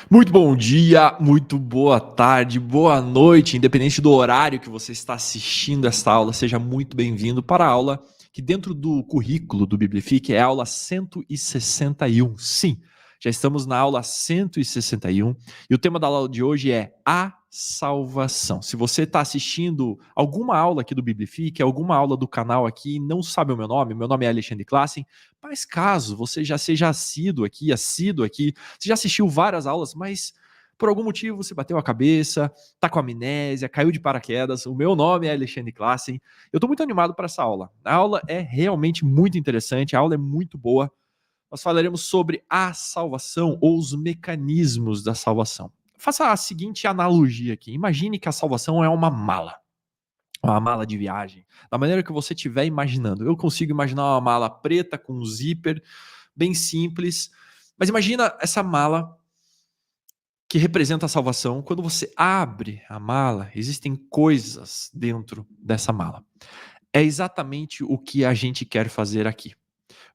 Muito bom dia, muito boa tarde, boa noite, independente do horário que você está assistindo esta aula, seja muito bem-vindo para a aula que dentro do currículo do Biblifique é a aula 161. Sim, já estamos na aula 161 e o tema da aula de hoje é a salvação. Se você está assistindo alguma aula aqui do Biblifique, alguma aula do canal aqui e não sabe o meu nome é Alexandre Klassen, mas caso você já seja assíduo aqui, você já assistiu várias aulas, mas por algum motivo você bateu a cabeça, tá com amnésia, caiu de paraquedas. O meu nome é Alexandre Klassen. Eu tô muito animado para essa aula. A aula é realmente muito interessante, a aula é muito boa. Nós falaremos sobre a salvação ou os mecanismos da salvação. Faça a seguinte analogia aqui. Imagine que a salvação é uma mala de viagem. Da maneira que você estiver imaginando. Eu consigo imaginar uma mala preta com um zíper, bem simples. Mas imagina essa mala que representa a salvação. Quando você abre a mala, existem coisas dentro dessa mala. É exatamente o que a gente quer fazer aqui.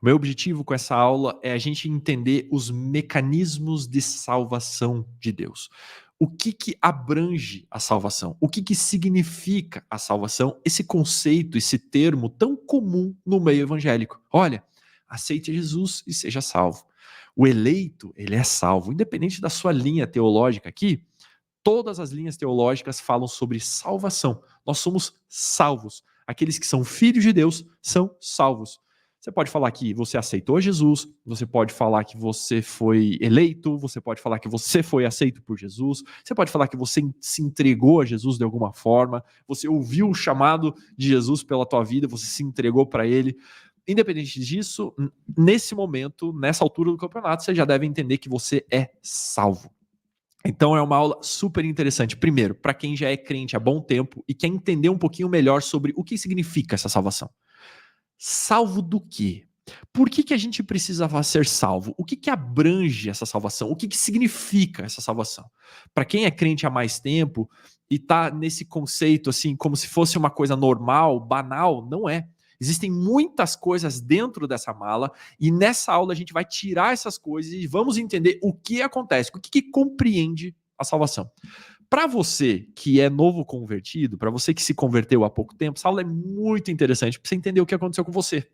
O meu objetivo com essa aula é a gente entender os mecanismos de salvação de Deus. O que abrange a salvação? O que significa a salvação? Esse conceito, esse termo tão comum no meio evangélico. Olha, aceite Jesus e seja salvo. O eleito, ele é salvo, independente da sua linha teológica aqui. Todas as linhas teológicas falam sobre salvação. Nós somos salvos. Aqueles que são filhos de Deus são salvos. Você pode falar que você aceitou Jesus, você pode falar que você foi eleito, você pode falar que você foi aceito por Jesus, você pode falar que você se entregou a Jesus de alguma forma, você ouviu o chamado de Jesus pela tua vida, você se entregou para ele. Independente disso, nesse momento, nessa altura do campeonato, você já deve entender que você é salvo. Então é uma aula super interessante. Primeiro, para quem já é crente há bom tempo e quer entender um pouquinho melhor sobre o que significa essa salvação. Salvo do quê? Por que a gente precisava ser salvo? O que abrange essa salvação? O que significa essa salvação? Para quem é crente há mais tempo e está nesse conceito assim, como se fosse uma coisa normal, banal, não é. Existem muitas coisas dentro dessa mala e nessa aula a gente vai tirar essas coisas e vamos entender o que acontece, o que compreende a salvação. Para você que é novo convertido, para você que se converteu há pouco tempo, essa aula é muito interessante para você entender o que aconteceu com você.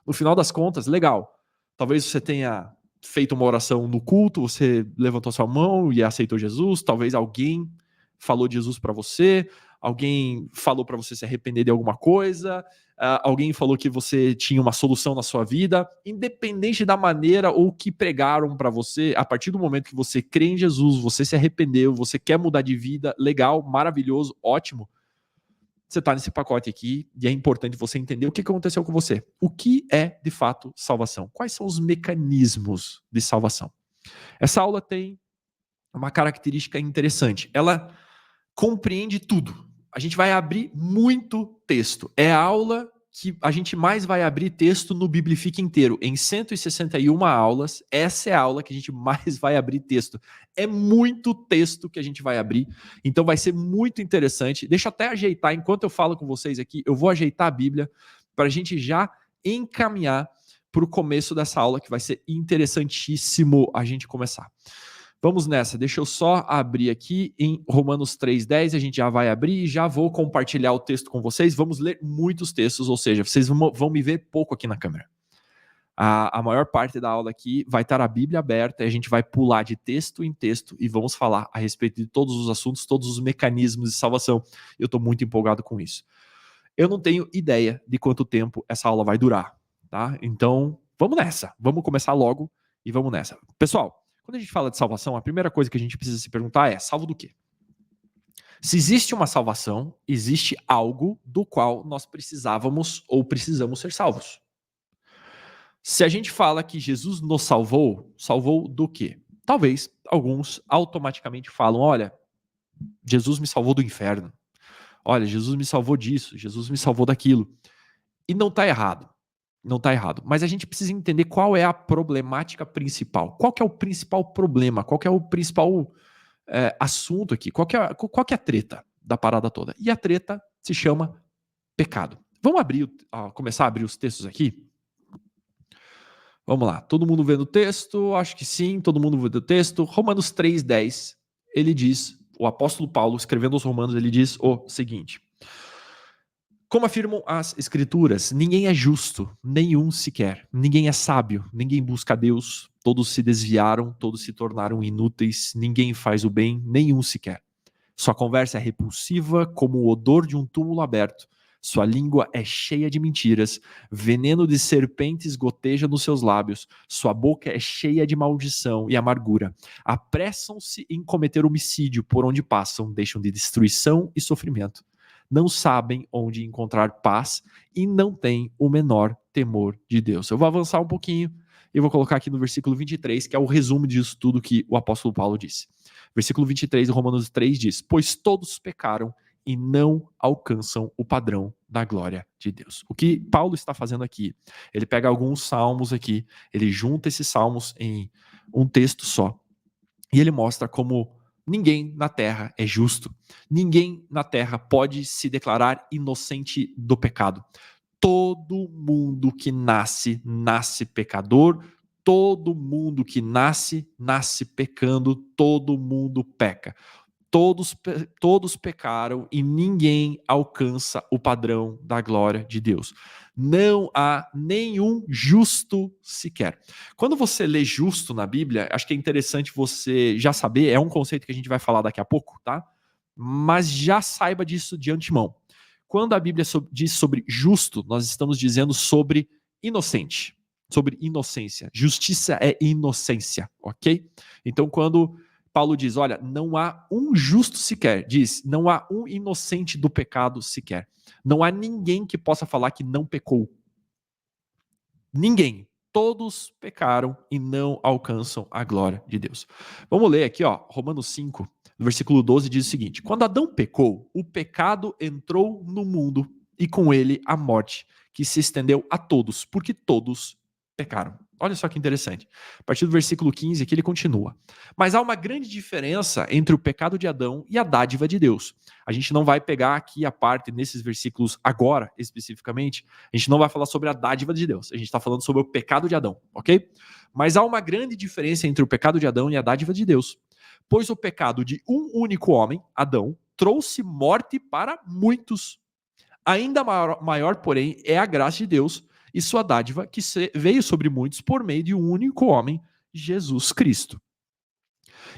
No final das contas, legal. Talvez você tenha feito uma oração no culto, você levantou sua mão e aceitou Jesus, talvez alguém falou de Jesus para você, alguém falou para você se arrepender de alguma coisa, alguém falou que você tinha uma solução na sua vida, independente da maneira ou que pregaram para você, a partir do momento que você crê em Jesus, você se arrependeu, você quer mudar de vida, legal, maravilhoso, ótimo. Você está nesse pacote aqui e é importante você entender o que aconteceu com você. O que é, de fato, salvação? Quais são os mecanismos de salvação? Essa aula tem uma característica interessante. Ela compreende tudo. A gente vai abrir muito texto. É a aula que a gente mais vai abrir texto no Biblifique inteiro. Em 161 aulas, essa é a aula que a gente mais vai abrir texto. É muito texto que a gente vai abrir, então vai ser muito interessante. Deixa eu até ajeitar, enquanto eu falo com vocês aqui, eu vou ajeitar a Bíblia para a gente já encaminhar para o começo dessa aula, que vai ser interessantíssimo a gente começar. Vamos nessa, deixa eu só abrir aqui em Romanos 3,10, a gente já vai abrir e já vou compartilhar o texto com vocês. Vamos ler muitos textos, ou seja, vocês vão me ver pouco aqui na câmera. A maior parte da aula aqui vai estar a Bíblia aberta e a gente vai pular de texto em texto e vamos falar a respeito de todos os assuntos, todos os mecanismos de salvação. Eu estou muito empolgado com isso. Eu não tenho ideia de quanto tempo essa aula vai durar, tá? Então, vamos nessa. Vamos começar logo e vamos nessa. Pessoal, quando a gente fala de salvação, a primeira coisa que a gente precisa se perguntar é: salvo do quê? Se existe uma salvação, existe algo do qual nós precisávamos ou precisamos ser salvos. Se a gente fala que Jesus nos salvou, salvou do quê? Talvez alguns automaticamente falam: olha, Jesus me salvou do inferno. Olha, Jesus me salvou disso, Jesus me salvou daquilo. E não está errado. Não está errado. Mas a gente precisa entender qual é a problemática principal. Qual que é o principal problema? Qual que é o principal assunto aqui? Qual que é a treta da parada toda? E a treta se chama pecado. Vamos começar a abrir os textos aqui? Vamos lá, todo mundo vendo o texto? Acho que sim, todo mundo vendo o texto. Romanos 3:10, ele diz, o apóstolo Paulo, escrevendo aos Romanos, ele diz o seguinte: como afirmam as escrituras, ninguém é justo, nenhum sequer. Ninguém é sábio, ninguém busca a Deus. Todos se desviaram, todos se tornaram inúteis. Ninguém faz o bem, nenhum sequer. Sua conversa é repulsiva como o odor de um túmulo aberto. Sua língua é cheia de mentiras. Veneno de serpentes goteja nos seus lábios. Sua boca é cheia de maldição e amargura. Apressam-se em cometer homicídio por onde passam, deixam de destruição e sofrimento. Não sabem onde encontrar paz e não têm o menor temor de Deus. Eu vou avançar um pouquinho e vou colocar aqui no versículo 23, que é o resumo disso tudo que o apóstolo Paulo disse. Versículo 23 de Romanos 3 diz: pois todos pecaram e não alcançam o padrão da glória de Deus. O que Paulo está fazendo aqui? Ele pega alguns salmos aqui, ele junta esses salmos em um texto só, e ele mostra como ninguém na terra é justo. Ninguém na terra pode se declarar inocente do pecado. Todo mundo que nasce, nasce pecador. Todo mundo que nasce, nasce pecando. Todo mundo peca. Todos pecaram e ninguém alcança o padrão da glória de Deus. Não há nenhum justo sequer. Quando você lê justo na Bíblia, acho que é interessante você já saber, é um conceito que a gente vai falar daqui a pouco, tá? Mas já saiba disso de antemão. Quando a Bíblia diz sobre justo, nós estamos dizendo sobre inocente, sobre inocência. Justiça é inocência, ok? Então, quando Paulo diz, olha, não há um justo sequer, diz, não há um inocente do pecado sequer. Não há ninguém que possa falar que não pecou. Ninguém. Todos pecaram e não alcançam a glória de Deus. Vamos ler aqui, ó, Romanos 5, no versículo 12, diz o seguinte: quando Adão pecou, o pecado entrou no mundo e com ele a morte, que se estendeu a todos, porque todos pecaram. Olha só que interessante. A partir do versículo 15 aqui ele continua. Mas há uma grande diferença entre o pecado de Adão e a dádiva de Deus. A gente não vai pegar aqui a parte nesses versículos agora, especificamente. A gente não vai falar sobre a dádiva de Deus. A gente está falando sobre o pecado de Adão, ok? Mas há uma grande diferença entre o pecado de Adão e a dádiva de Deus. Pois o pecado de um único homem, Adão, trouxe morte para muitos. Ainda maior, porém, é a graça de Deus e sua dádiva que veio sobre muitos por meio de um único homem, Jesus Cristo.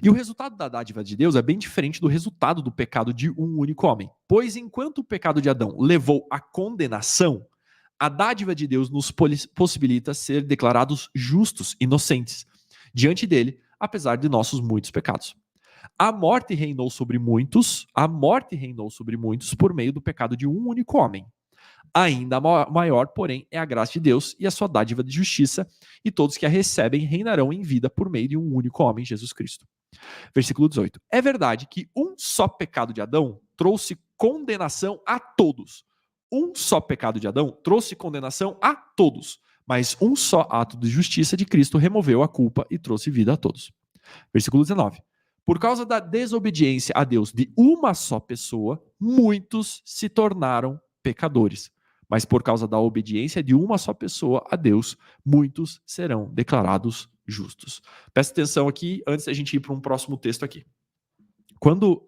E o resultado da dádiva de Deus é bem diferente do resultado do pecado de um único homem. Pois enquanto o pecado de Adão levou à condenação, a dádiva de Deus nos possibilita ser declarados justos, inocentes, diante dele, apesar de nossos muitos pecados. A morte reinou sobre muitos por meio do pecado de um único homem. Ainda maior, porém, é a graça de Deus e a sua dádiva de justiça, e todos que a recebem reinarão em vida por meio de um único homem, Jesus Cristo. Versículo 18. É verdade que um só pecado de Adão trouxe condenação a todos. Um só pecado de Adão trouxe condenação a todos. Mas um só ato de justiça de Cristo removeu a culpa e trouxe vida a todos. Versículo 19. Por causa da desobediência a Deus de uma só pessoa, muitos se tornaram pecadores. Mas por causa da obediência de uma só pessoa a Deus, muitos serão declarados justos. Presta atenção aqui, antes da gente ir para um próximo texto aqui. Quando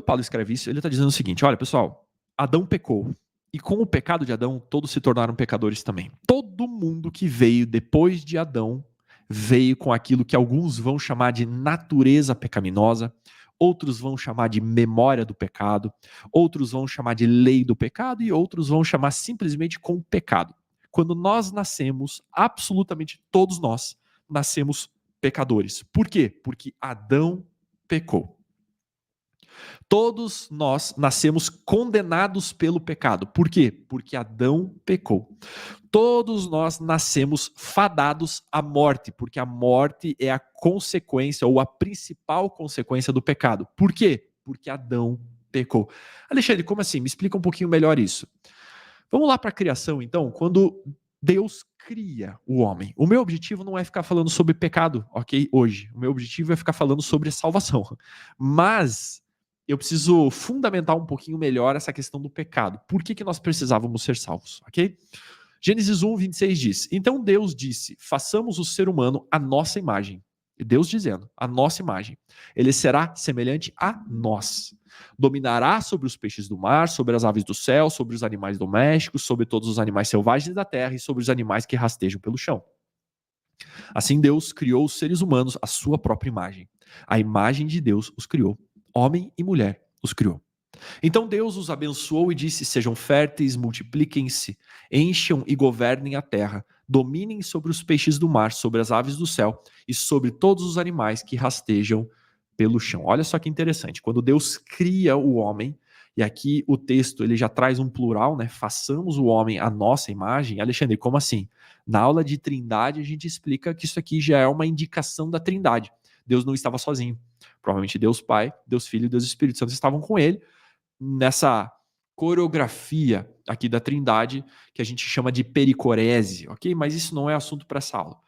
Paulo escreve isso, ele está dizendo o seguinte: olha, pessoal, Adão pecou. E com o pecado de Adão, todos se tornaram pecadores também. Todo mundo que veio depois de Adão veio com aquilo que alguns vão chamar de natureza pecaminosa, outros vão chamar de memória do pecado, outros vão chamar de lei do pecado e outros vão chamar simplesmente com pecado. Quando nós nascemos, absolutamente todos nós nascemos pecadores. Por quê? Porque Adão pecou. Todos nós nascemos condenados pelo pecado. Por quê? Porque Adão pecou. Todos nós nascemos fadados à morte, porque a morte é a consequência ou a principal consequência do pecado. Por quê? Porque Adão pecou. Alexandre, como assim? Me explica um pouquinho melhor isso. Vamos lá para a criação, então. Quando Deus cria o homem. O meu objetivo não é ficar falando sobre pecado, ok? Hoje. O meu objetivo é ficar falando sobre salvação. Mas eu preciso fundamentar um pouquinho melhor essa questão do pecado. Por que nós precisávamos ser salvos, ok? Gênesis 1, 26 diz: Então Deus disse, façamos o ser humano à nossa imagem. Deus dizendo, a nossa imagem. Ele será semelhante a nós. Dominará sobre os peixes do mar, sobre as aves do céu, sobre os animais domésticos, sobre todos os animais selvagens da terra e sobre os animais que rastejam pelo chão. Assim Deus criou os seres humanos à sua própria imagem. A imagem de Deus os criou. Homem e mulher os criou. Então Deus os abençoou e disse: Sejam férteis, multipliquem-se, encham e governem a terra, dominem sobre os peixes do mar, sobre as aves do céu e sobre todos os animais que rastejam pelo chão. Olha só que interessante, quando Deus cria o homem, e aqui o texto ele já traz um plural, né? Façamos o homem à nossa imagem. Alexandre, como assim? Na aula de Trindade a gente explica que isso aqui já é uma indicação da Trindade. Deus não estava sozinho. Provavelmente Deus Pai, Deus Filho e Deus Espírito Santo estavam com ele nessa coreografia aqui da Trindade, que a gente chama de pericorese, ok? Mas isso não é assunto para essa aula.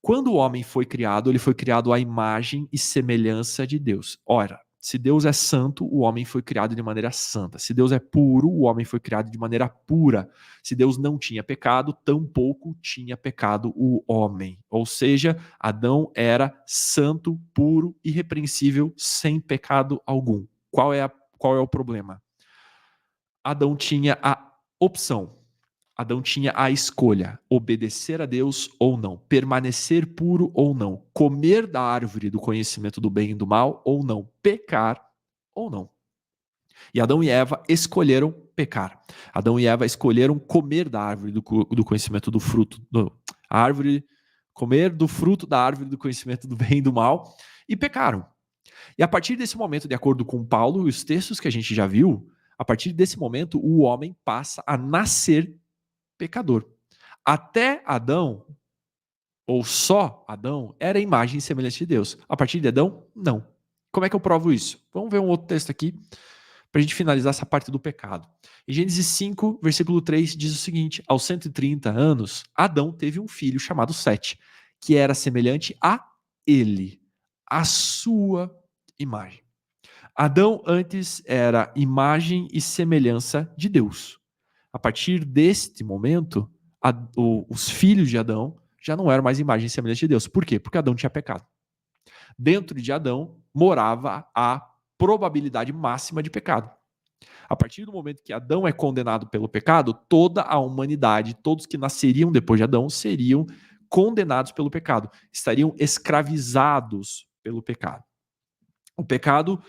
Quando o homem foi criado, ele foi criado à imagem e semelhança de Deus. Ora, se Deus é santo, o homem foi criado de maneira santa. Se Deus é puro, o homem foi criado de maneira pura. Se Deus não tinha pecado, tampouco tinha pecado o homem. Ou seja, Adão era santo, puro, irrepreensível, sem pecado algum. Qual é o problema? Adão tinha a opção. Adão tinha a escolha: obedecer a Deus ou não, permanecer puro ou não, comer da árvore do conhecimento do bem e do mal ou não, pecar ou não. E Adão e Eva escolheram pecar. Adão e Eva escolheram comer da árvore do conhecimento do fruto, comer do fruto da árvore do conhecimento do bem e do mal e pecaram. E a partir desse momento, de acordo com Paulo e os textos que a gente já viu, a partir desse momento o homem passa a nascer pecador. Até Adão, ou só Adão, era a imagem e semelhança de Deus. A partir de Adão, não. Como é que eu provo isso? Vamos ver um outro texto aqui, para a gente finalizar essa parte do pecado. Em Gênesis 5, versículo 3, diz o seguinte: aos 130 anos, Adão teve um filho chamado Sete, que era semelhante a ele, a sua imagem. Adão antes era imagem e semelhança de Deus. A partir deste momento, os filhos de Adão já não eram mais imagem e semelhança de Deus. Por quê? Porque Adão tinha pecado. Dentro de Adão morava a probabilidade máxima de pecado. A partir do momento que Adão é condenado pelo pecado, toda a humanidade, todos que nasceriam depois de Adão, seriam condenados pelo pecado, estariam escravizados pelo pecado. O pecado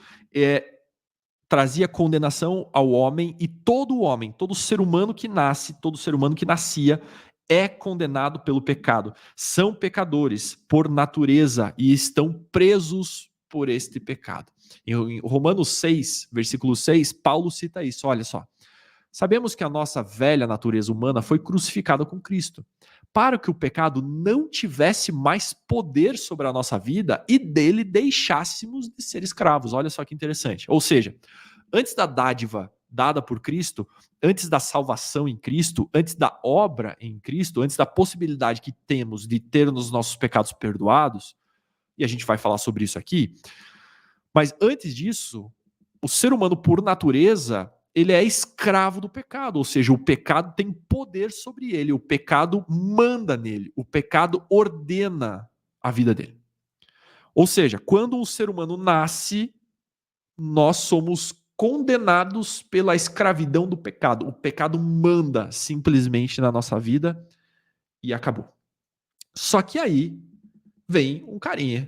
trazia condenação ao homem, e todo homem, todo ser humano que nasce, todo ser humano que nascia, é condenado pelo pecado. São pecadores por natureza e estão presos por este pecado. Em Romanos 6, versículo 6, Paulo cita isso, olha só. Sabemos que a nossa velha natureza humana foi crucificada com Cristo, para que o pecado não tivesse mais poder sobre a nossa vida e dele deixássemos de ser escravos. Olha só que interessante. Ou seja, antes da dádiva dada por Cristo, antes da salvação em Cristo, antes da obra em Cristo, antes da possibilidade que temos de ter os nossos pecados perdoados, e a gente vai falar sobre isso aqui, mas antes disso, o ser humano, por natureza, ele é escravo do pecado, ou seja, o pecado tem poder sobre ele, o pecado manda nele, o pecado ordena a vida dele. Ou seja, quando um ser humano nasce, nós somos condenados pela escravidão do pecado. O pecado manda simplesmente na nossa vida e acabou. Só que aí vem um carinha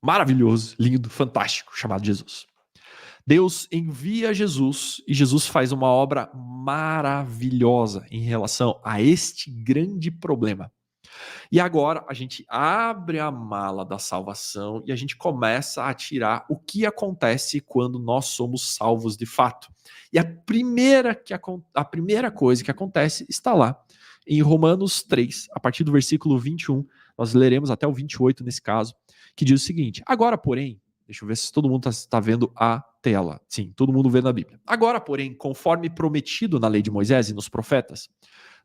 maravilhoso, lindo, fantástico, chamado Jesus. Deus envia Jesus e Jesus faz uma obra maravilhosa em relação a este grande problema. E agora a gente abre a mala da salvação e a gente começa a tirar o que acontece quando nós somos salvos de fato. E a primeira coisa que acontece está lá em Romanos 3, a partir do versículo 21, nós leremos até o 28 nesse caso, que diz o seguinte: agora, porém, deixa eu ver se todo mundo está vendo a tela. Sim, todo mundo vê na Bíblia. Agora, porém, conforme prometido na lei de Moisés e nos profetas,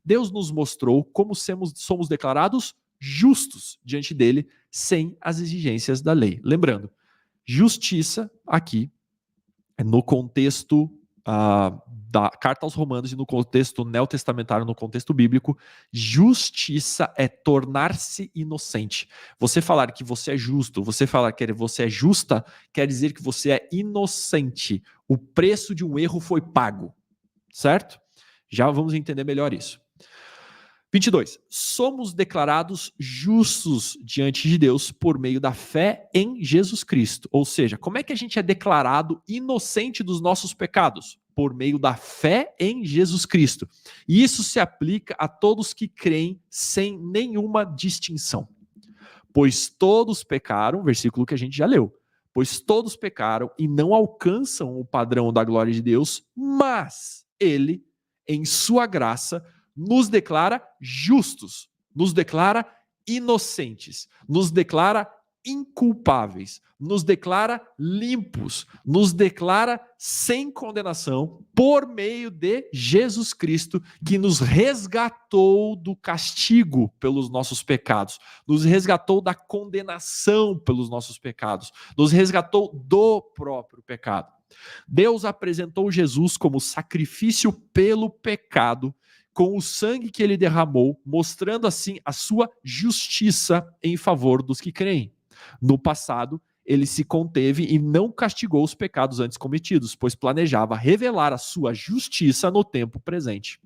Deus nos mostrou como somos declarados justos diante dele, sem as exigências da lei. Lembrando, justiça aqui, no contexto da carta aos Romanos e no contexto neotestamentário, no contexto bíblico, justiça é tornar-se inocente. Você falar que você é justo, você falar que você é justa, quer dizer que você é inocente. O preço de um erro foi pago, certo? Já vamos entender melhor isso. 22. Somos declarados justos diante de Deus por meio da fé em Jesus Cristo. Ou seja, como é que a gente é declarado inocente dos nossos pecados? Por meio da fé em Jesus Cristo. E isso se aplica a todos que creem sem nenhuma distinção. Pois todos pecaram, versículo que a gente já leu. Pois todos pecaram e não alcançam o padrão da glória de Deus, mas Ele, em sua graça, nos declara justos, nos declara inocentes, nos declara inculpáveis, nos declara limpos, nos declara sem condenação por meio de Jesus Cristo, que nos resgatou do castigo pelos nossos pecados, nos resgatou da condenação pelos nossos pecados, nos resgatou do próprio pecado. Deus apresentou Jesus como sacrifício pelo pecado, com o sangue que ele derramou, mostrando assim a sua justiça em favor dos que creem. No passado, ele se conteve e não castigou os pecados antes cometidos, pois planejava revelar a sua justiça no tempo presente.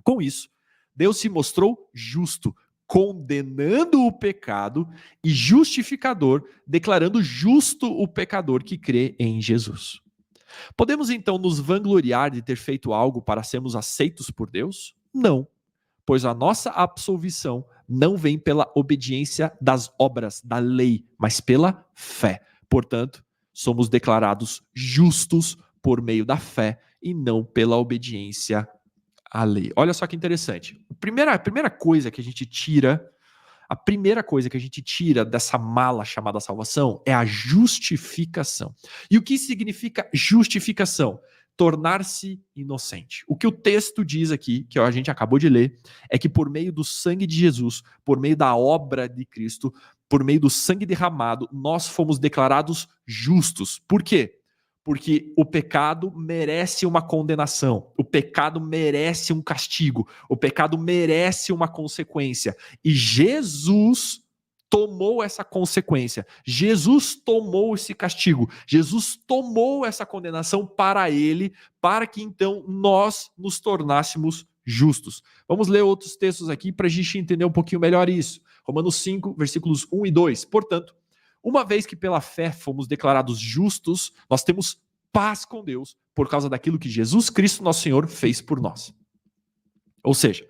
Com isso, Deus se mostrou justo, condenando o pecado, e justificador, declarando justo o pecador que crê em Jesus. Podemos então nos vangloriar de ter feito algo para sermos aceitos por Deus? Não, pois a nossa absolvição não vem pela obediência das obras, da lei, mas pela fé. Portanto, somos declarados justos por meio da fé e não pela obediência à lei. Olha só que interessante. A primeira coisa que a gente tira dessa mala chamada salvação é a justificação. E o que significa justificação? Tornar-se inocente. O que o texto diz aqui, que a gente acabou de ler, é que por meio do sangue de Jesus, por meio da obra de Cristo, por meio do sangue derramado, nós fomos declarados justos. Por quê? Porque o pecado merece uma condenação, o pecado merece um castigo, o pecado merece uma consequência. E Jesus tomou essa consequência, Jesus tomou esse castigo, Jesus tomou essa condenação para ele, para que então nós nos tornássemos justos. Vamos ler outros textos aqui para a gente entender um pouquinho melhor isso. Romanos 5, versículos 1 e 2. Portanto, uma vez que pela fé fomos declarados justos, nós temos paz com Deus por causa daquilo que Jesus Cristo, nosso Senhor, fez por nós. Ou seja,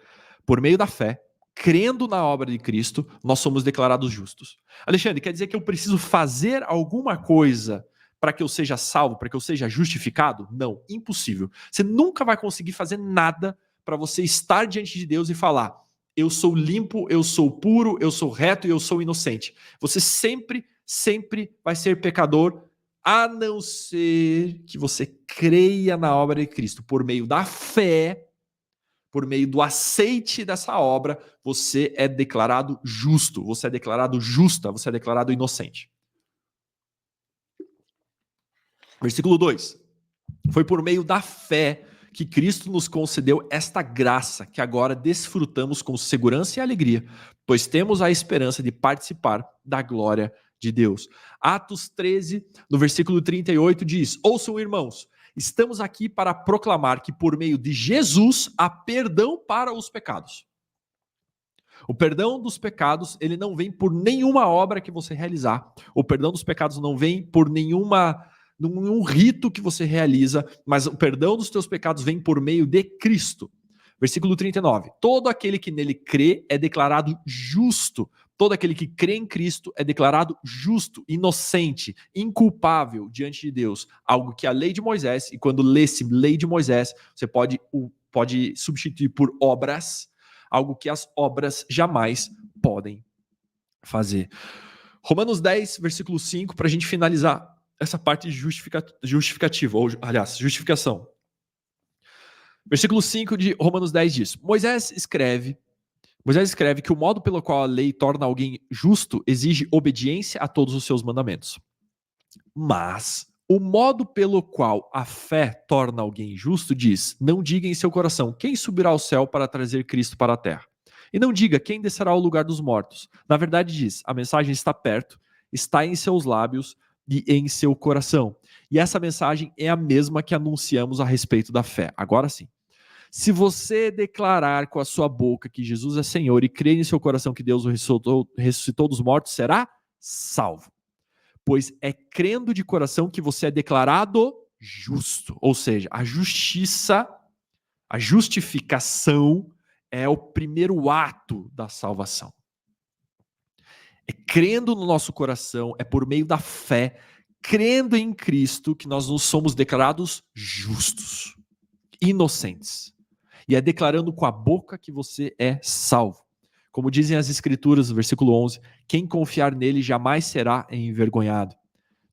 por meio da fé, crendo na obra de Cristo, nós somos declarados justos. Alexandre, quer dizer que eu preciso fazer alguma coisa para que eu seja salvo, para que eu seja justificado? Não, impossível. Você nunca vai conseguir fazer nada para você estar diante de Deus e falar: eu sou limpo, eu sou puro, eu sou reto e eu sou inocente. Você sempre vai ser pecador, a não ser que você creia na obra de Cristo. Por meio da fé, por meio do aceite dessa obra, você é declarado justo, você é declarado justa, você é declarado inocente. Versículo 2. Foi por meio da fé que Cristo nos concedeu esta graça, que agora desfrutamos com segurança e alegria, pois temos a esperança de participar da glória de Deus. Atos 13, no versículo 38, diz: ouçam, irmãos, estamos aqui para proclamar que por meio de Jesus há perdão para os pecados. O perdão dos pecados, ele não vem por nenhuma obra que você realizar. O perdão dos pecados não vem por nenhum rito que você realiza, mas o perdão dos teus pecados vem por meio de Cristo. Versículo 39. Todo aquele que nele crê é declarado justo. Todo aquele que crê em Cristo é declarado justo, inocente, inculpável diante de Deus. Algo que a lei de Moisés, e quando lê-se lei de Moisés, você pode substituir por obras, algo que as obras jamais podem fazer. Romanos 10, versículo 5, para a gente finalizar essa parte justificativa, ou aliás, justificação. Versículo 5 de Romanos 10 diz: Moisés escreve que o modo pelo qual a lei torna alguém justo exige obediência a todos os seus mandamentos. Mas O modo pelo qual a fé torna alguém justo diz: não diga em seu coração, quem subirá ao céu para trazer Cristo para a terra? E não diga quem descerá ao lugar dos mortos. Na verdade diz, a mensagem está perto, está em seus lábios e em seu coração. E essa mensagem é a mesma que anunciamos a respeito da fé. Agora sim. Se você declarar com a sua boca que Jesus é Senhor e crer em seu coração que Deus o ressuscitou dos mortos, será salvo. Pois é crendo de coração que você é declarado justo. Ou seja, a justiça, a justificação é o primeiro ato da salvação. É crendo no nosso coração, é por meio da fé, crendo em Cristo, que nós nos somos declarados justos, inocentes. E é declarando com a boca que você é salvo. Como dizem as Escrituras, no versículo 11, quem confiar nele jamais será envergonhado.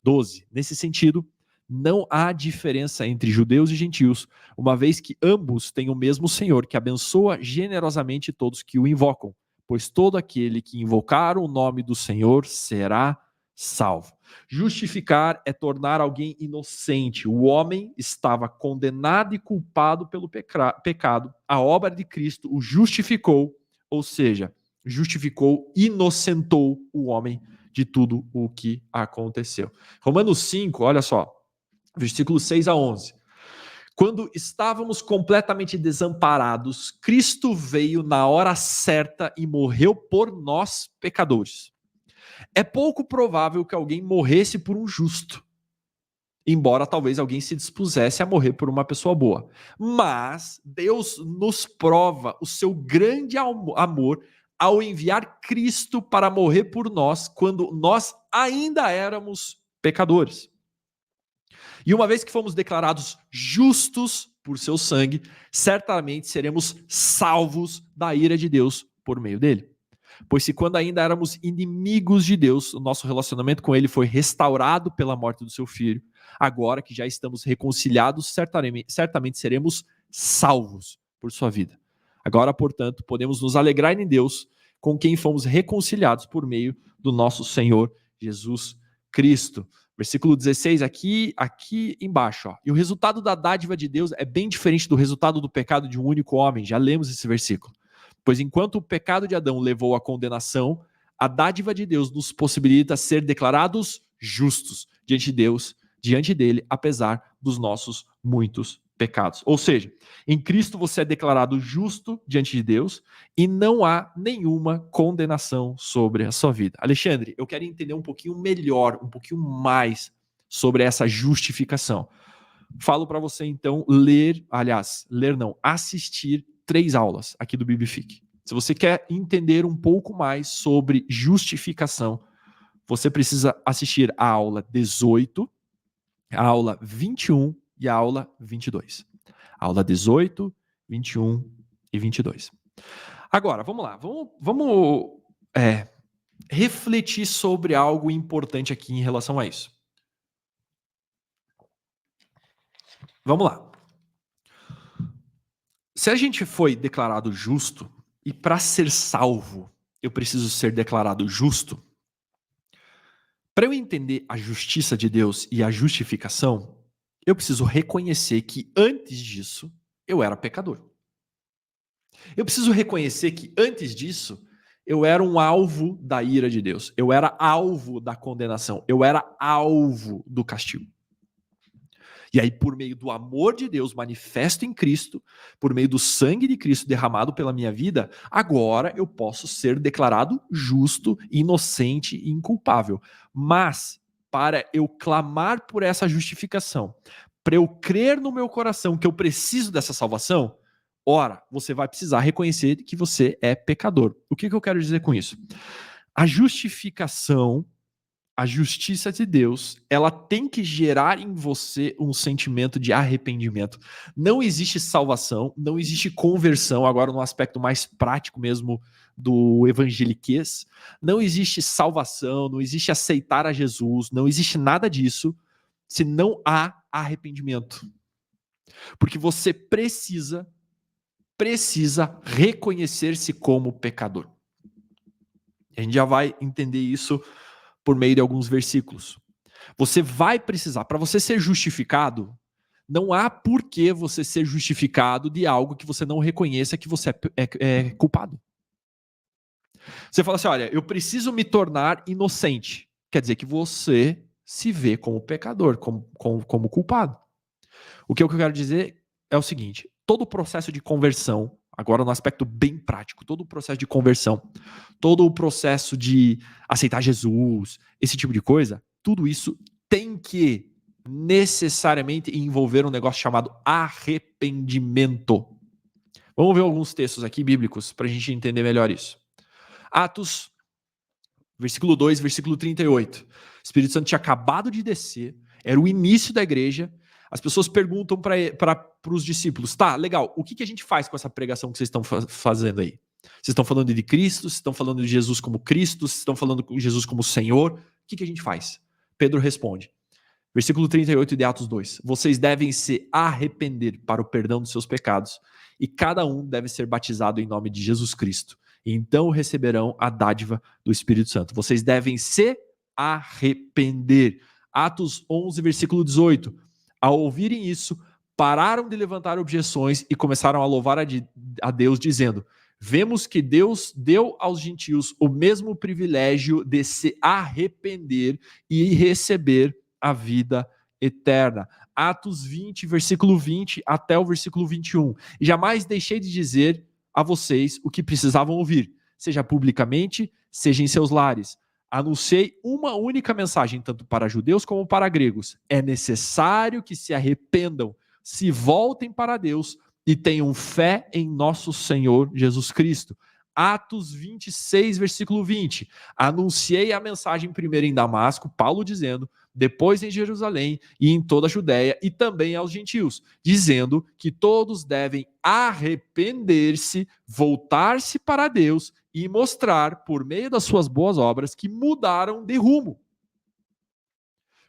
12. Nesse sentido, não há diferença entre judeus e gentios, uma vez que ambos têm o mesmo Senhor, que abençoa generosamente todos que o invocam, pois todo aquele que invocar o nome do Senhor será salvo. Justificar é tornar alguém inocente. O homem estava condenado e culpado pelo pecado. A obra de Cristo o justificou, ou seja, justificou, inocentou o homem de tudo o que aconteceu. Romanos 5, olha só, versículos 6 a 11. Quando estávamos completamente desamparados, Cristo veio na hora certa e morreu por nós, pecadores. É pouco provável que alguém morresse por um justo, embora talvez alguém se dispusesse a morrer por uma pessoa boa. Mas Deus nos prova o seu grande amor ao enviar Cristo para morrer por nós quando nós ainda éramos pecadores. E uma vez que fomos declarados justos por seu sangue, certamente seremos salvos da ira de Deus por meio dele. Pois se quando ainda éramos inimigos de Deus, o nosso relacionamento com ele foi restaurado pela morte do seu filho, agora que já estamos reconciliados, certamente seremos salvos por sua vida. Agora, portanto, podemos nos alegrar em Deus, com quem fomos reconciliados por meio do nosso Senhor Jesus Cristo. Versículo 16, aqui embaixo. Ó. E o resultado da dádiva de Deus é bem diferente do resultado do pecado de um único homem. Já lemos esse versículo. Pois enquanto o pecado de Adão levou à condenação, a dádiva de Deus nos possibilita ser declarados justos diante de Deus, diante dele, apesar dos nossos muitos pecados. Ou seja, em Cristo você é declarado justo diante de Deus e não há nenhuma condenação sobre a sua vida. Alexandre, eu quero entender um pouquinho melhor, um pouquinho mais sobre essa justificação. Falo para você então assistir 3 aulas aqui do Biblific. Se você quer entender um pouco mais sobre justificação, você precisa assistir a aula 18, a aula 21 e a aula 22. Aula 18, 21 e 22. Agora, vamos lá. Vamos refletir sobre algo importante aqui em relação a isso. Vamos lá. Se a gente foi declarado justo, e para ser salvo, eu preciso ser declarado justo, para eu entender a justiça de Deus e a justificação, eu preciso reconhecer que antes disso, eu era pecador. Eu preciso reconhecer que antes disso, eu era um alvo da ira de Deus. Eu era alvo da condenação. Eu era alvo do castigo. E aí, por meio do amor de Deus manifesto em Cristo, por meio do sangue de Cristo derramado pela minha vida, agora eu posso ser declarado justo, inocente e inculpável. Mas, para eu clamar por essa justificação, para eu crer no meu coração que eu preciso dessa salvação, ora, você vai precisar reconhecer que você é pecador. O que eu quero dizer com isso? A justificação, a justiça de Deus, ela tem que gerar em você um sentimento de arrependimento. Não existe salvação, não existe conversão, agora no aspecto mais prático mesmo do evangeliquez, não existe salvação, não existe aceitar a Jesus, não existe nada disso se não há arrependimento. Porque você precisa reconhecer-se como pecador. A gente já vai entender isso por meio de alguns versículos. Você vai precisar, para você ser justificado, não há por que você ser justificado de algo que você não reconheça que você é culpado. Você fala assim, olha, eu preciso me tornar inocente. Quer dizer que você se vê como pecador, como culpado. O que eu quero dizer é o seguinte, todo o processo de conversão, agora no aspecto bem prático, todo o processo de conversão, todo o processo de aceitar Jesus, esse tipo de coisa, tudo isso tem que necessariamente envolver um negócio chamado arrependimento. Vamos ver alguns textos aqui bíblicos para a gente entender melhor isso. Atos, versículo 2, versículo 38. O Espírito Santo tinha acabado de descer, era o início da igreja. As pessoas perguntam para os discípulos, tá, legal, o que a gente faz com essa pregação que vocês estão fazendo aí? Vocês estão falando de Cristo, vocês estão falando de Jesus como Cristo, vocês estão falando de Jesus como Senhor, o que a gente faz? Pedro responde, versículo 38 de Atos 2, vocês devem se arrepender para o perdão dos seus pecados e cada um deve ser batizado em nome de Jesus Cristo. E então receberão a dádiva do Espírito Santo. Vocês devem se arrepender. Atos 11, versículo 18. Ao ouvirem isso, pararam de levantar objeções e começaram a louvar a Deus, dizendo, vemos que Deus deu aos gentios o mesmo privilégio de se arrepender e receber a vida eterna. Atos 20, versículo 20 até o versículo 21. E jamais deixei de dizer a vocês o que precisavam ouvir, seja publicamente, seja em seus lares. Anunciei uma única mensagem, tanto para judeus como para gregos. É necessário que se arrependam, se voltem para Deus e tenham fé em nosso Senhor Jesus Cristo. Atos 26, versículo 20. Anunciei a mensagem primeiro em Damasco, Paulo dizendo, depois em Jerusalém e em toda a Judéia e também aos gentios, dizendo que todos devem arrepender-se, voltar-se para Deus e mostrar, por meio das suas boas obras, que mudaram de rumo.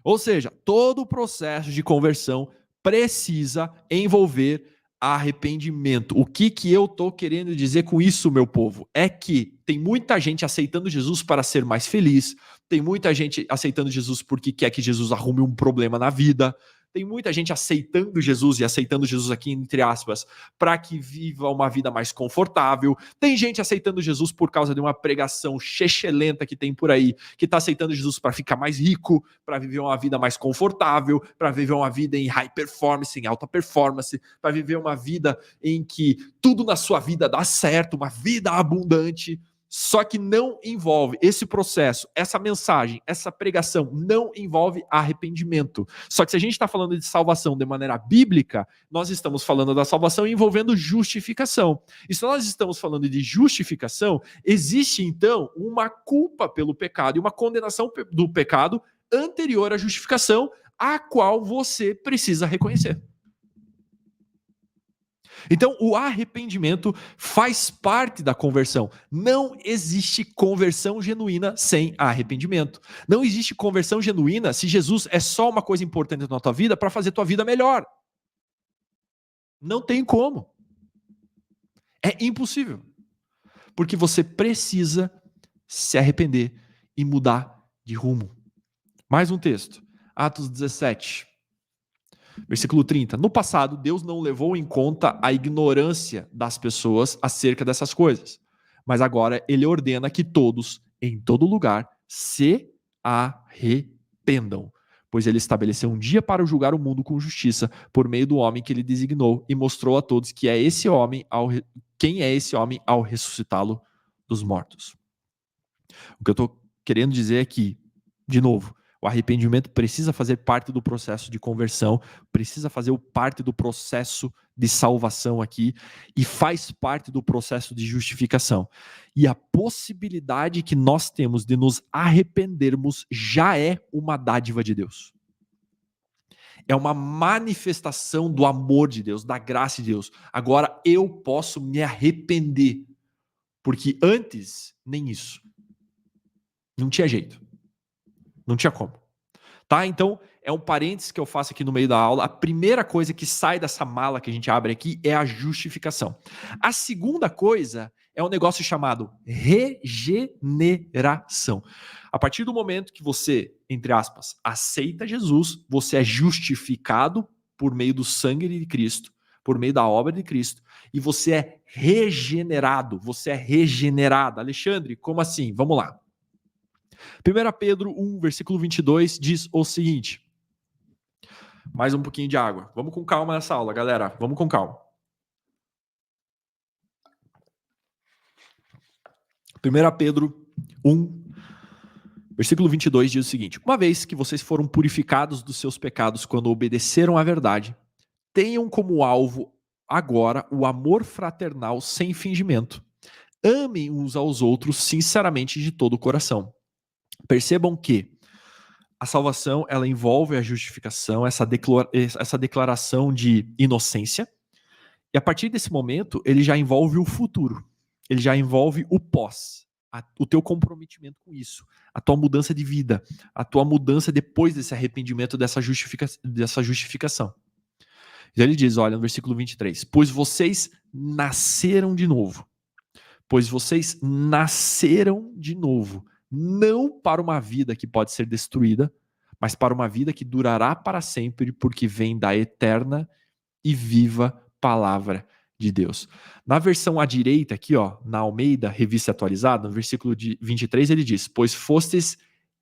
Ou seja, todo o processo de conversão precisa envolver arrependimento. O que eu estou querendo dizer com isso, meu povo? É que tem muita gente aceitando Jesus para ser mais feliz, tem muita gente aceitando Jesus porque quer que Jesus arrume um problema na vida, tem muita gente aceitando Jesus, e aceitando Jesus aqui entre aspas, para que viva uma vida mais confortável. Tem gente aceitando Jesus por causa de uma pregação chechelenta que tem por aí, que está aceitando Jesus para ficar mais rico, para viver uma vida mais confortável, para viver uma vida em high performance, em alta performance, para viver uma vida em que tudo na sua vida dá certo, uma vida abundante. Só que não envolve esse processo, essa mensagem, essa pregação, não envolve arrependimento. Só que se a gente está falando de salvação de maneira bíblica, nós estamos falando da salvação envolvendo justificação. E se nós estamos falando de justificação, existe então uma culpa pelo pecado e uma condenação do pecado anterior à justificação, a qual você precisa reconhecer. Então, o arrependimento faz parte da conversão. Não existe conversão genuína sem arrependimento. Não existe conversão genuína se Jesus é só uma coisa importante na tua vida para fazer tua vida melhor. Não tem como. É impossível. Porque você precisa se arrepender e mudar de rumo. Mais um texto. Atos 17. Versículo 30. No passado, Deus não levou em conta a ignorância das pessoas acerca dessas coisas. Mas agora ele ordena que todos, em todo lugar, se arrependam. Pois ele estabeleceu um dia para julgar o mundo com justiça por meio do homem que ele designou e mostrou a todos que é esse homem quem é esse homem ao ressuscitá-lo dos mortos. O que eu estou querendo dizer é que, de novo, o arrependimento precisa fazer parte do processo de conversão, precisa fazer parte do processo de salvação aqui e faz parte do processo de justificação. E a possibilidade que nós temos de nos arrependermos já é uma dádiva de Deus. É uma manifestação do amor de Deus, da graça de Deus. Agora eu posso me arrepender, porque antes nem isso. Não tinha jeito. Não tinha como. Tá? Então, é um parênteses que eu faço aqui no meio da aula. A primeira coisa que sai dessa mala que a gente abre aqui é a justificação. A segunda coisa É um negócio chamado regeneração. A partir do momento que você, entre aspas, aceita Jesus, você é justificado por meio do sangue de Cristo, por meio da obra de Cristo, e você é regenerado, você é regenerada. Alexandre, como assim? Vamos lá. 1 Pedro 1, versículo 22 diz o seguinte. Mais um pouquinho de água. Vamos com calma nessa aula, galera. Vamos com calma. 1 Pedro 1, versículo 22 diz o seguinte: uma vez que vocês foram purificados dos seus pecados quando obedeceram à verdade, tenham como alvo agora o amor fraternal sem fingimento. Amem uns aos outros sinceramente de todo o coração. Percebam que a salvação, ela envolve a justificação, essa declaração de inocência, e a partir desse momento, ele já envolve o futuro, ele já envolve o pós, o teu comprometimento com isso, a tua mudança de vida, a tua mudança depois desse arrependimento, dessa justificação. Então ele diz, olha, no versículo 23, pois vocês nasceram de novo, não para uma vida que pode ser destruída, mas para uma vida que durará para sempre, porque vem da eterna e viva palavra de Deus. Na versão à direita aqui, ó, na Almeida, revista atualizada, no versículo 23, ele diz, pois fostes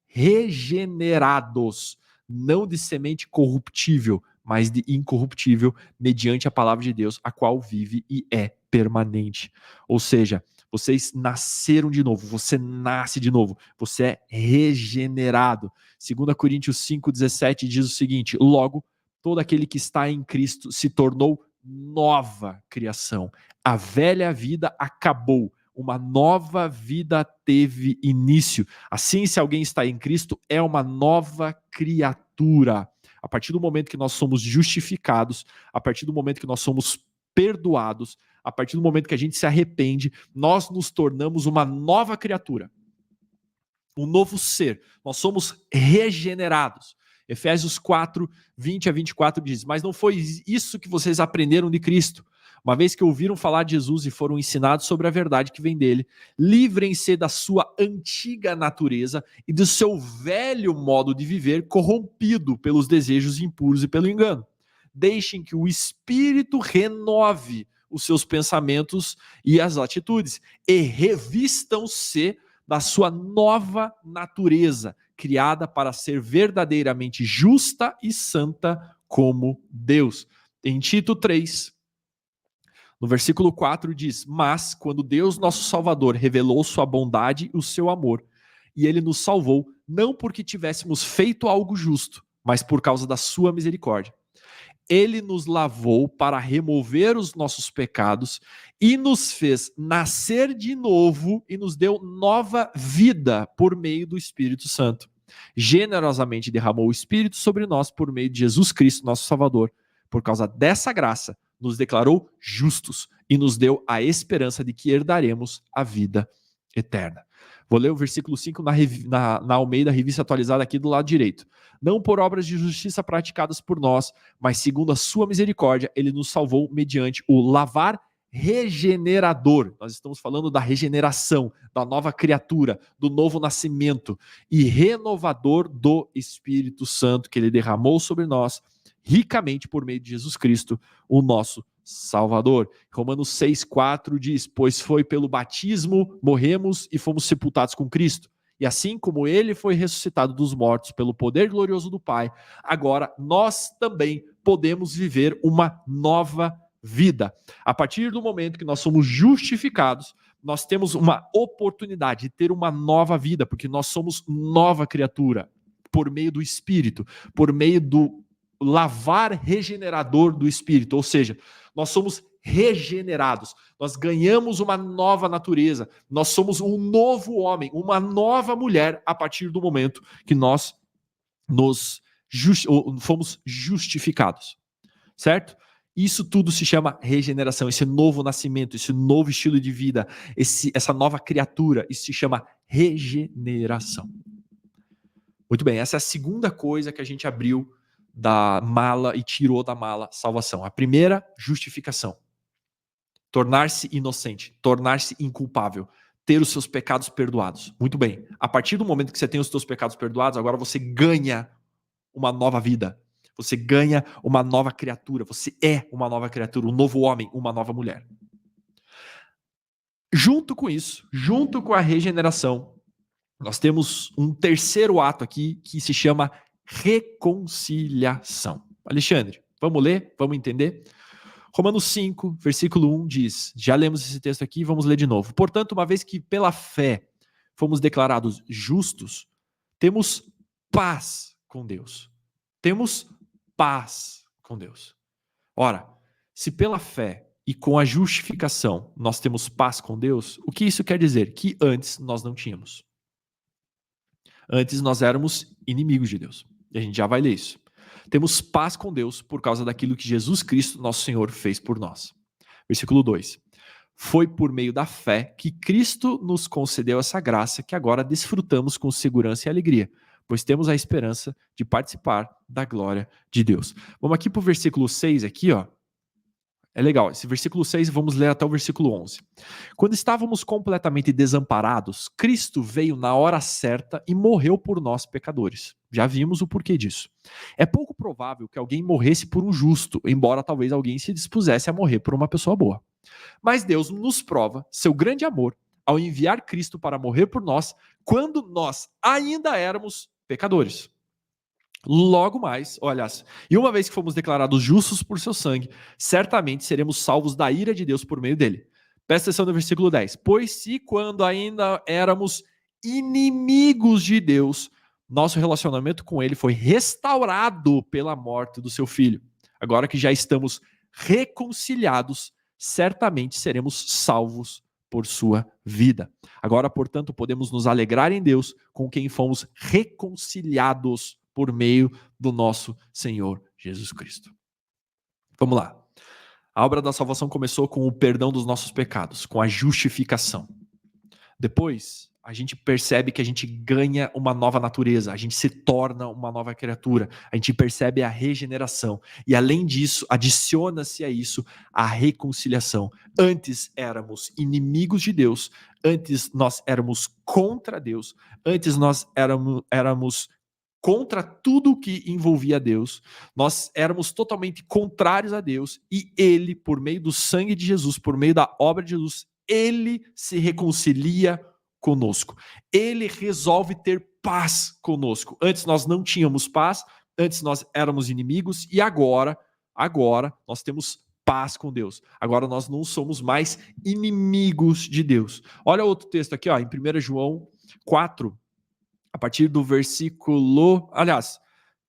regenerados, não de semente corruptível, mas de incorruptível, mediante a palavra de Deus, a qual vive e é permanente. Ou seja, vocês nasceram de novo, você nasce de novo, você é regenerado. 2 Coríntios 5,17 diz o seguinte, logo, todo aquele que está em Cristo se tornou nova criação. A velha vida acabou, uma nova vida teve início. Assim, se alguém está em Cristo, é uma nova criatura. A partir do momento que nós somos justificados, a partir do momento que nós somos perdoados, a partir do momento que a gente se arrepende, nós nos tornamos uma nova criatura, um novo ser. Nós somos regenerados. Efésios 4, 20 a 24 diz, mas não foi isso que vocês aprenderam de Cristo. Uma vez que ouviram falar de Jesus e foram ensinados sobre a verdade que vem dele, livrem-se da sua antiga natureza e do seu velho modo de viver corrompido pelos desejos impuros e pelo engano. Deixem que o Espírito renove os seus pensamentos e as atitudes e revistam-se da sua nova natureza, criada para ser verdadeiramente justa e santa como Deus. Em Tito 3, no versículo 4 diz, mas quando Deus nosso Salvador revelou sua bondade e o seu amor, e ele nos salvou, não porque tivéssemos feito algo justo, mas por causa da sua misericórdia. Ele nos lavou para remover os nossos pecados e nos fez nascer de novo e nos deu nova vida por meio do Espírito Santo. Generosamente derramou o Espírito sobre nós por meio de Jesus Cristo, nosso Salvador. Por causa dessa graça, nos declarou justos e nos deu a esperança de que herdaremos a vida eterna. Vou ler o versículo 5 na Almeida, revista atualizada aqui do lado direito. Não por obras de justiça praticadas por nós, mas segundo a sua misericórdia, ele nos salvou mediante o lavar regenerador. Nós estamos falando da regeneração, da nova criatura, do novo nascimento e renovador do Espírito Santo que ele derramou sobre nós ricamente por meio de Jesus Cristo, o nosso Salvador. Romanos 6,4 diz, pois foi pelo batismo morremos e fomos sepultados com Cristo. E assim como ele foi ressuscitado dos mortos pelo poder glorioso do Pai, agora nós também podemos viver uma nova vida. A partir do momento que nós somos justificados, nós temos uma oportunidade de ter uma nova vida, porque nós somos nova criatura, por meio do Espírito, por meio do lavar regenerador do Espírito, ou seja, nós somos regenerados, nós ganhamos uma nova natureza, nós somos um novo homem, uma nova mulher a partir do momento que nós fomos justificados, certo? Isso tudo se chama regeneração, esse novo nascimento, esse novo estilo de vida, essa nova criatura, isso se chama regeneração. Muito bem, essa é a segunda coisa que a gente abriu da mala e tirou da mala salvação. A primeira, justificação. tornar-se inocente, tornar-se inculpável, ter os seus pecados perdoados. Muito bem. A partir do momento que você tem os seus pecados perdoados, agora você ganha uma nova vida. Você ganha uma nova criatura. Você é uma nova criatura, um novo homem, uma nova mulher. Junto com isso, junto com a regeneração, nós temos um terceiro ato aqui que se chama reconciliação. Alexandre, vamos ler? Vamos entender? Romanos 5, versículo 1 diz, já lemos esse texto aqui, vamos ler de novo. Portanto, uma vez que pela fé fomos declarados justos, temos paz com Deus. Temos paz com Deus. Ora, se pela fé e com a justificação nós temos paz com Deus, o que isso quer dizer? Que antes nós não tínhamos. Antes nós éramos inimigos de Deus. E a gente já vai ler isso. Temos paz com Deus por causa daquilo que Jesus Cristo, nosso Senhor, fez por nós. Versículo 2. Foi por meio da fé que Cristo nos concedeu essa graça que agora desfrutamos com segurança e alegria, pois temos a esperança de participar da glória de Deus. Vamos aqui para o versículo 6 aqui, ó. É legal, esse versículo 6, vamos ler até o versículo 11. Quando estávamos completamente desamparados, Cristo veio na hora certa e morreu por nós pecadores. Já vimos o porquê disso. É pouco provável que alguém morresse por um justo, embora talvez alguém se dispusesse a morrer por uma pessoa boa. Mas Deus nos prova seu grande amor ao enviar Cristo para morrer por nós, quando nós ainda éramos pecadores. Logo mais, olha, e uma vez que fomos declarados justos por seu sangue, certamente seremos salvos da ira de Deus por meio dele. Presta atenção no versículo 10. Pois se quando ainda éramos inimigos de Deus, nosso relacionamento com ele foi restaurado pela morte do seu filho. Agora que já estamos reconciliados, certamente seremos salvos por sua vida. Agora, portanto, podemos nos alegrar em Deus com quem fomos reconciliados por meio do nosso Senhor Jesus Cristo. Vamos lá. A obra da salvação começou com o perdão dos nossos pecados, com a justificação. Depois, a gente percebe que a gente ganha uma nova natureza, a gente se torna uma nova criatura, a gente percebe a regeneração. E além disso, adiciona-se a isso a reconciliação. Antes éramos inimigos de Deus, antes nós éramos contra Deus, antes nós éramos contra tudo que envolvia Deus, nós éramos totalmente contrários a Deus, e ele, por meio do sangue de Jesus, por meio da obra de Jesus, ele se reconcilia conosco. Ele resolve ter paz conosco. Antes nós não tínhamos paz, antes nós éramos inimigos, e agora nós temos paz com Deus. Agora nós não somos mais inimigos de Deus. Olha outro texto aqui, ó, em 1 João 4, a partir do versículo... Aliás,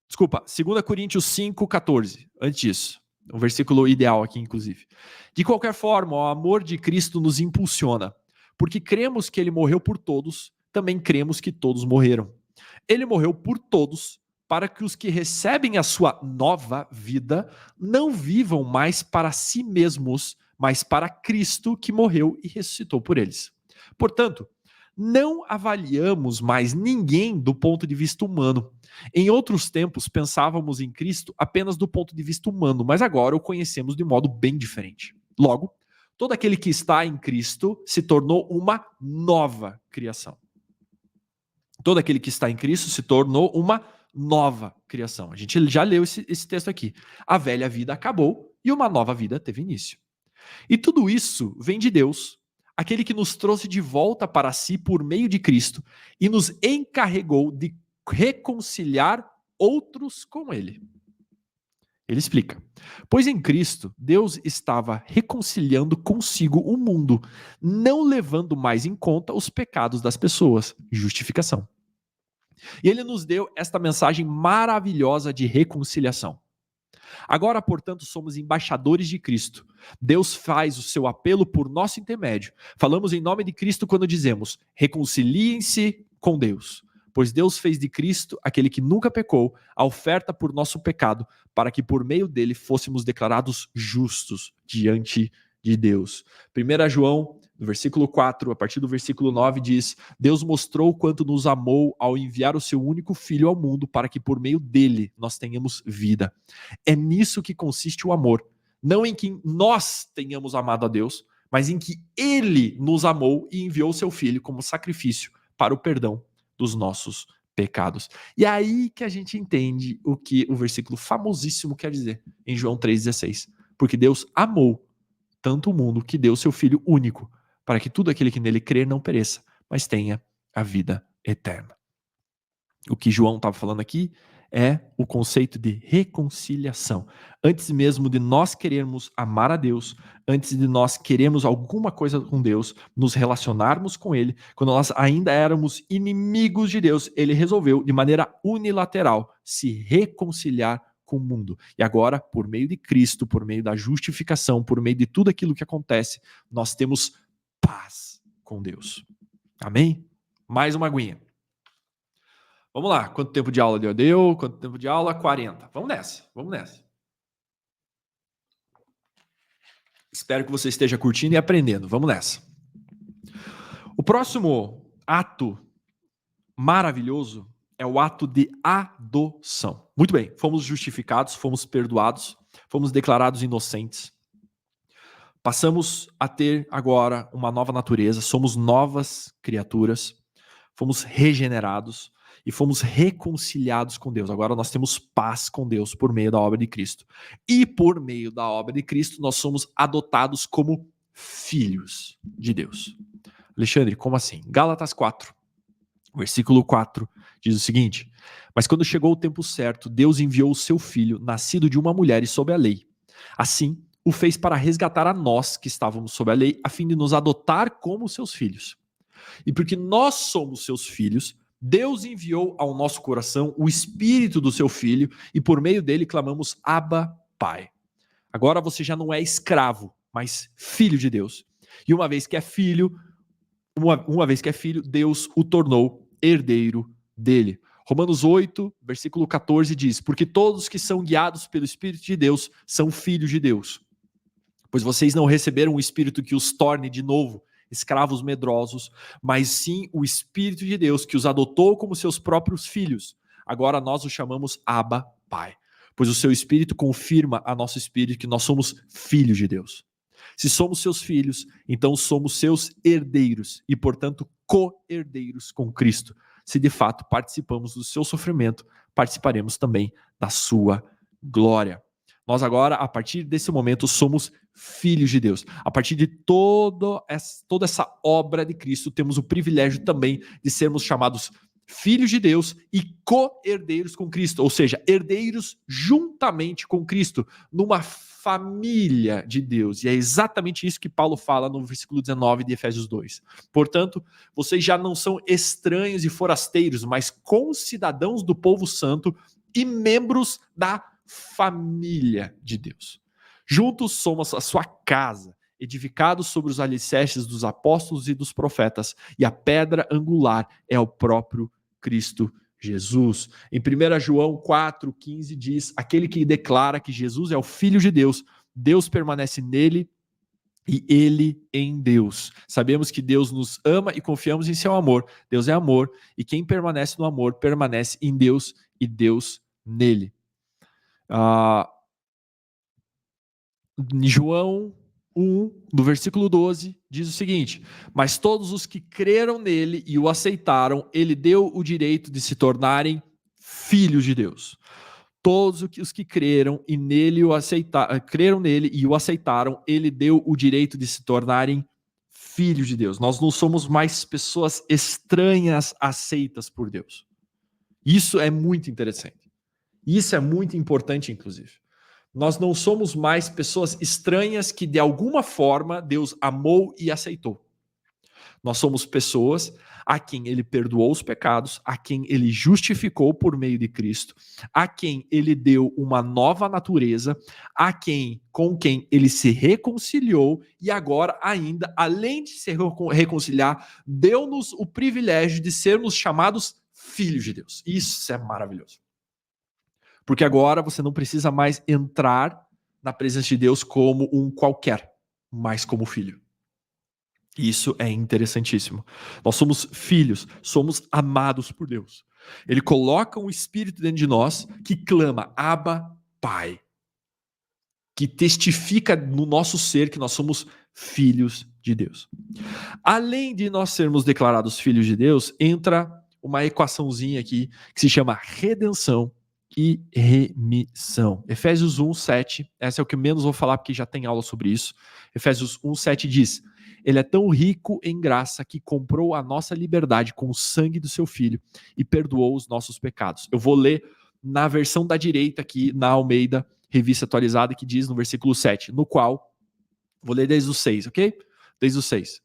desculpa, 2 Coríntios 5, 14. Antes disso. Um versículo ideal aqui, inclusive. De qualquer forma, o amor de Cristo nos impulsiona. Porque cremos que ele morreu por todos, também cremos que todos morreram. Ele morreu por todos, para que os que recebem a sua nova vida não vivam mais para si mesmos, mas para Cristo que morreu e ressuscitou por eles. Portanto, não avaliamos mais ninguém do ponto de vista humano. Em outros tempos, pensávamos em Cristo apenas do ponto de vista humano, mas agora o conhecemos de modo bem diferente. Logo, todo aquele que está em Cristo se tornou uma nova criação. Todo aquele que está em Cristo se tornou uma nova criação. A gente já leu esse texto aqui. A velha vida acabou e uma nova vida teve início. E tudo isso vem de Deus, aquele que nos trouxe de volta para si por meio de Cristo e nos encarregou de reconciliar outros com ele. Ele explica: pois em Cristo, Deus estava reconciliando consigo o mundo, não levando mais em conta os pecados das pessoas. Justificação. E ele nos deu esta mensagem maravilhosa de reconciliação. Agora, portanto, somos embaixadores de Cristo. Deus faz o seu apelo por nosso intermédio. Falamos em nome de Cristo quando dizemos: reconciliem-se com Deus. Pois Deus fez de Cristo, aquele que nunca pecou, a oferta por nosso pecado, para que por meio dele fôssemos declarados justos diante de Deus. 1 João, no versículo 4, a partir do versículo 9, diz: Deus mostrou o quanto nos amou ao enviar o seu único Filho ao mundo, para que por meio dele nós tenhamos vida. É nisso que consiste o amor. Não em que nós tenhamos amado a Deus, mas em que ele nos amou e enviou seu filho como sacrifício para o perdão dos nossos pecados. E é aí que a gente entende o que o versículo famosíssimo quer dizer em João 3,16. Porque Deus amou tanto o mundo que deu seu Filho único, para que tudo aquele que nele crer não pereça, mas tenha a vida eterna. O que João estava falando aqui é o conceito de reconciliação. Antes mesmo de nós querermos amar a Deus, antes de nós queremos alguma coisa com Deus, nos relacionarmos com Ele, quando nós ainda éramos inimigos de Deus, Ele resolveu, de maneira unilateral, se reconciliar com o mundo. E agora, por meio de Cristo, por meio da justificação, por meio de tudo aquilo que acontece, nós temos paz com Deus. Amém? Mais uma aguinha. Vamos lá, quanto tempo de aula deu? Deu, quanto tempo de aula? 40. Vamos nessa, vamos nessa. Espero que você esteja curtindo e aprendendo. Vamos nessa. O próximo ato maravilhoso é o ato de adoção. Muito bem, fomos justificados, fomos perdoados, fomos declarados inocentes. Passamos a ter agora uma nova natureza, somos novas criaturas, fomos regenerados e fomos reconciliados com Deus. Agora nós temos paz com Deus por meio da obra de Cristo. E por meio da obra de Cristo, nós somos adotados como filhos de Deus. Alexandre, como assim? Gálatas 4, versículo 4, diz o seguinte: mas quando chegou o tempo certo, Deus enviou o seu filho, nascido de uma mulher e sob a lei. Assim, o fez para resgatar a nós que estávamos sob a lei, a fim de nos adotar como seus filhos. E porque nós somos seus filhos, Deus enviou ao nosso coração o Espírito do seu Filho e por meio dele clamamos Abba, Pai. Agora você já não é escravo, mas filho de Deus. E uma vez que é filho, Deus o tornou herdeiro dele. Romanos 8, versículo 14 diz: porque todos que são guiados pelo Espírito de Deus são filhos de Deus. Pois vocês não receberam o Espírito que os torne de novo escravos medrosos, mas sim o Espírito de Deus que os adotou como seus próprios filhos. Agora nós o chamamos Abba, Pai, pois o seu Espírito confirma a nosso espírito que nós somos filhos de Deus. Se somos seus filhos, então somos seus herdeiros e, portanto, co-herdeiros com Cristo. Se de fato participamos do seu sofrimento, participaremos também da sua glória. Nós agora, a partir desse momento, somos filhos de Deus. A partir de toda essa obra de Cristo, temos o privilégio também de sermos chamados filhos de Deus e co-herdeiros com Cristo, ou seja, herdeiros juntamente com Cristo, numa família de Deus. E é exatamente isso que Paulo fala no versículo 19 de Efésios 2. Portanto, vocês já não são estranhos e forasteiros, mas concidadãos do povo santo e membros da família de Deus. Juntos somos a sua casa, edificados sobre os alicerces dos apóstolos e dos profetas, e a pedra angular é o próprio Cristo Jesus. Em 1 João 4,15 diz: aquele que declara que Jesus é o Filho de Deus, Deus permanece nele e ele em Deus. Sabemos que Deus nos ama e confiamos em seu amor. Deus é amor, e quem permanece no amor permanece em Deus e Deus nele. Em João 1, do versículo 12, diz o seguinte: mas todos os que creram nele e o aceitaram, ele deu o direito de se tornarem filhos de Deus. Todos os que creram e creram nele e o aceitaram, ele deu o direito de se tornarem filhos de Deus. Nós não somos mais pessoas estranhas aceitas por Deus. Isso é muito interessante. Isso é muito importante, inclusive. Nós não somos mais pessoas estranhas que, de alguma forma, Deus amou e aceitou. Nós somos pessoas a quem ele perdoou os pecados, a quem ele justificou por meio de Cristo, a quem ele deu uma nova natureza, com quem ele se reconciliou e agora ainda, além de se reconciliar, deu-nos o privilégio de sermos chamados filhos de Deus. Isso é maravilhoso. Porque agora você não precisa mais entrar na presença de Deus como um qualquer, mas como filho. Isso é interessantíssimo. Nós somos filhos, somos amados por Deus. Ele coloca um espírito dentro de nós que clama, Abba, Pai. Que testifica no nosso ser que nós somos filhos de Deus. Além de nós sermos declarados filhos de Deus, entra uma equaçãozinha aqui que se chama redenção e remissão. Efésios 1:7, essa é o que menos vou falar porque já tem aula sobre isso. Efésios 1:7 diz: Ele é tão rico em graça que comprou a nossa liberdade com o sangue do seu Filho e perdoou os nossos pecados. Eu vou ler na versão da direita aqui, na Almeida, Revista Atualizada, que diz no versículo 7, no qual, vou ler desde o 6, ok? Desde o 6.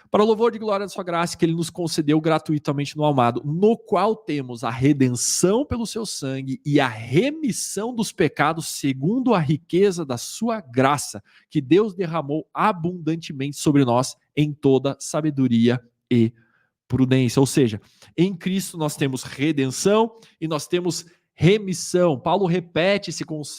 Para o louvor de glória da sua graça, que ele nos concedeu gratuitamente no amado, no qual temos a redenção pelo seu sangue e a remissão dos pecados segundo a riqueza da sua graça, que Deus derramou abundantemente sobre nós em toda sabedoria e prudência. Ou seja, em Cristo nós temos redenção e nós temos remissão. Paulo repete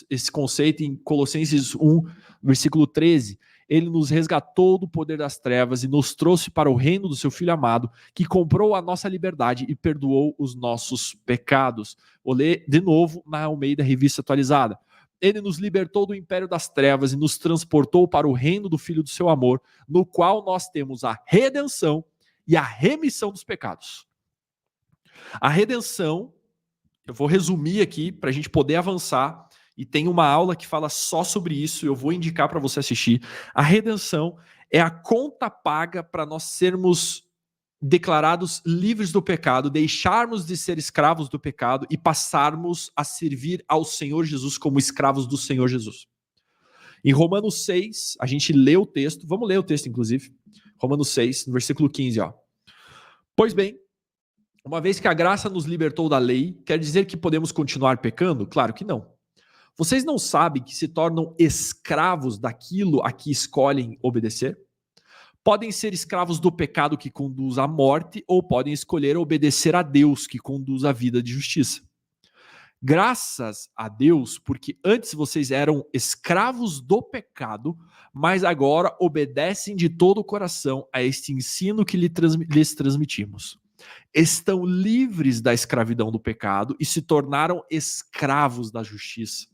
esse conceito em Colossenses 1, versículo 13. Ele nos resgatou do poder das trevas e nos trouxe para o reino do seu Filho amado, que comprou a nossa liberdade e perdoou os nossos pecados. Vou ler de novo na Almeida Revista Atualizada. Ele nos libertou do império das trevas e nos transportou para o reino do Filho do seu amor, no qual nós temos a redenção e a remissão dos pecados. A redenção, eu vou resumir aqui para a gente poder avançar, e tem uma aula que fala só sobre isso, eu vou indicar para você assistir. A redenção é a conta paga para nós sermos declarados livres do pecado, deixarmos de ser escravos do pecado e passarmos a servir ao Senhor Jesus como escravos do Senhor Jesus. Em Romanos 6, a gente lê o texto, vamos ler o texto inclusive, Romanos 6, no versículo 15, ó. Pois bem, uma vez que a graça nos libertou da lei, quer dizer que podemos continuar pecando? Claro que não. Vocês não sabem que se tornam escravos daquilo a que escolhem obedecer? Podem ser escravos do pecado que conduz à morte ou podem escolher obedecer a Deus que conduz à vida de justiça. Graças a Deus, porque antes vocês eram escravos do pecado, mas agora obedecem de todo o coração a este ensino que lhes transmitimos. Estão livres da escravidão do pecado e se tornaram escravos da justiça.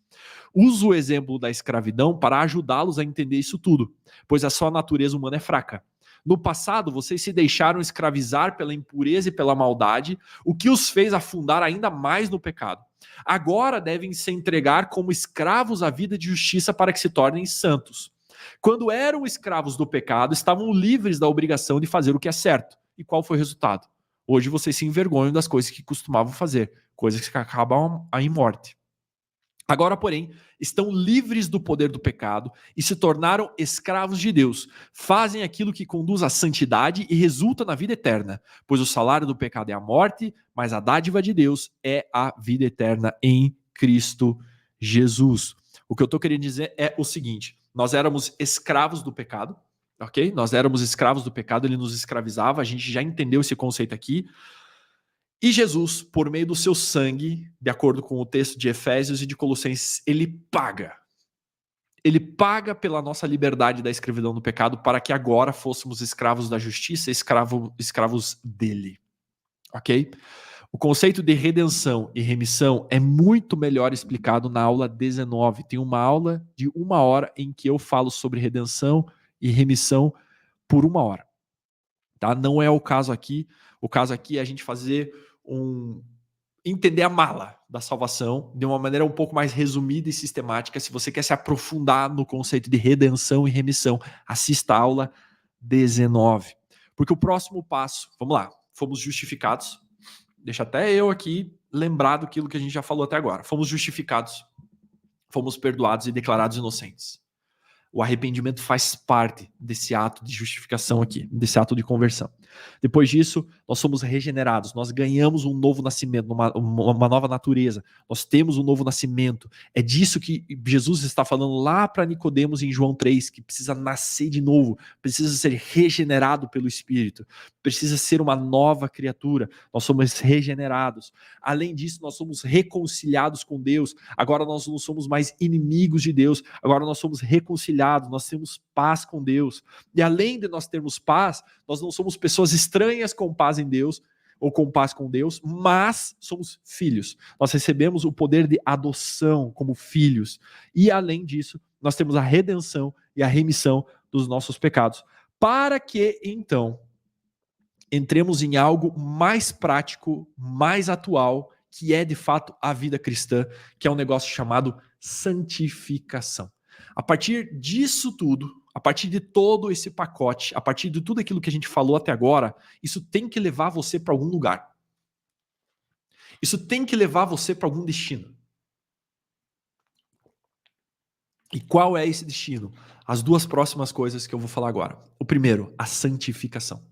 Uso o exemplo da escravidão para ajudá-los a entender isso tudo, pois a sua natureza humana é fraca. No passado, vocês se deixaram escravizar pela impureza e pela maldade, o que os fez afundar ainda mais no pecado. Agora devem se entregar como escravos à vida de justiça para que se tornem santos. Quando eram escravos do pecado, estavam livres da obrigação de fazer o que é certo. E qual foi o resultado? Hoje vocês se envergonham das coisas que costumavam fazer, coisas que acabam em morte. Agora, porém, estão livres do poder do pecado e se tornaram escravos de Deus. Fazem aquilo que conduz à santidade e resulta na vida eterna, pois o salário do pecado é a morte, mas a dádiva de Deus é a vida eterna em Cristo Jesus. O que eu estou querendo dizer é o seguinte: nós éramos escravos do pecado, ok? Nós éramos escravos do pecado, ele nos escravizava, a gente já entendeu esse conceito aqui. E Jesus, por meio do seu sangue, de acordo com o texto de Efésios e de Colossenses, ele paga. Ele paga pela nossa liberdade da escravidão do pecado para que agora fôssemos escravos da justiça, escravos dele. Ok? O conceito de redenção e remissão é muito melhor explicado na aula 19. Tem uma aula de 1 hora em que eu falo sobre redenção e remissão por 1 hora. Tá? Não é o caso aqui. O caso aqui é a gente fazer entender a mala da salvação de uma maneira um pouco mais resumida e sistemática. Se você quer se aprofundar no conceito de redenção e remissão, assista a aula 19. Porque o próximo passo, vamos lá, fomos justificados. Deixa até eu aqui lembrar daquilo que a gente já falou até agora. Fomos justificados, fomos perdoados e declarados inocentes. O arrependimento faz parte desse ato de justificação aqui, desse ato de conversão. Depois disso, nós somos regenerados, nós ganhamos um novo nascimento, uma nova natureza, nós temos um novo nascimento. É disso que Jesus está falando lá para Nicodemos em João 3, que precisa nascer de novo, precisa ser regenerado pelo Espírito, precisa ser uma nova criatura, nós somos regenerados. Além disso, nós somos reconciliados com Deus, agora nós não somos mais inimigos de Deus, agora nós somos reconciliados, nós temos paz com Deus. E além de nós termos paz, nós não somos pessoas estranhas com paz em Deus, ou com paz com Deus, mas somos filhos. Nós recebemos o poder de adoção como filhos. E além disso, nós temos a redenção e a remissão dos nossos pecados, para que, então, entremos em algo mais prático, mais atual, que é, de fato, a vida cristã, que é um negócio chamado santificação. A partir disso tudo, a partir de todo esse pacote, a partir de tudo aquilo que a gente falou até agora, isso tem que levar você para algum lugar. Isso tem que levar você para algum destino. E qual é esse destino? As duas próximas coisas que eu vou falar agora. O primeiro, a santificação.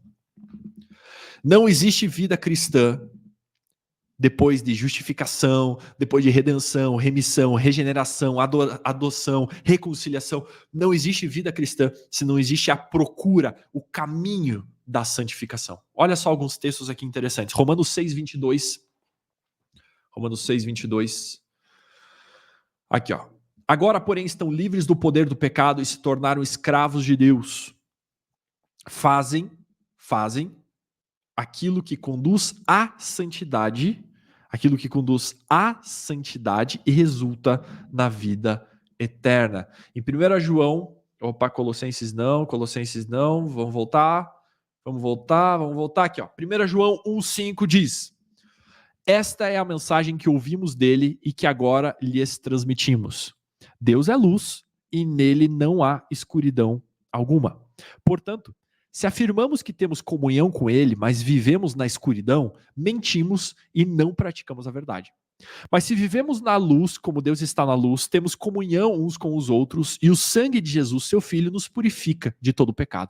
Não existe vida cristã depois de justificação, depois de redenção, remissão, regeneração, adoção, reconciliação. Não existe vida cristã se não existe a procura, o caminho da santificação. Olha só alguns textos aqui interessantes. Romanos 6:22. Romanos 6:22. Aqui, ó. Agora, porém, estão livres do poder do pecado e se tornaram escravos de Deus. Fazem aquilo que conduz à santidade, e resulta na vida eterna. Em 1 João, Colossenses não, vamos voltar aqui, ó. 1 João 1:5 diz: esta é a mensagem que ouvimos dele e que agora lhes transmitimos. Deus é luz e nele não há escuridão alguma. Portanto, se afirmamos que temos comunhão com ele, mas vivemos na escuridão, mentimos e não praticamos a verdade. Mas se vivemos na luz, como Deus está na luz, temos comunhão uns com os outros e o sangue de Jesus, seu Filho, nos purifica de todo pecado.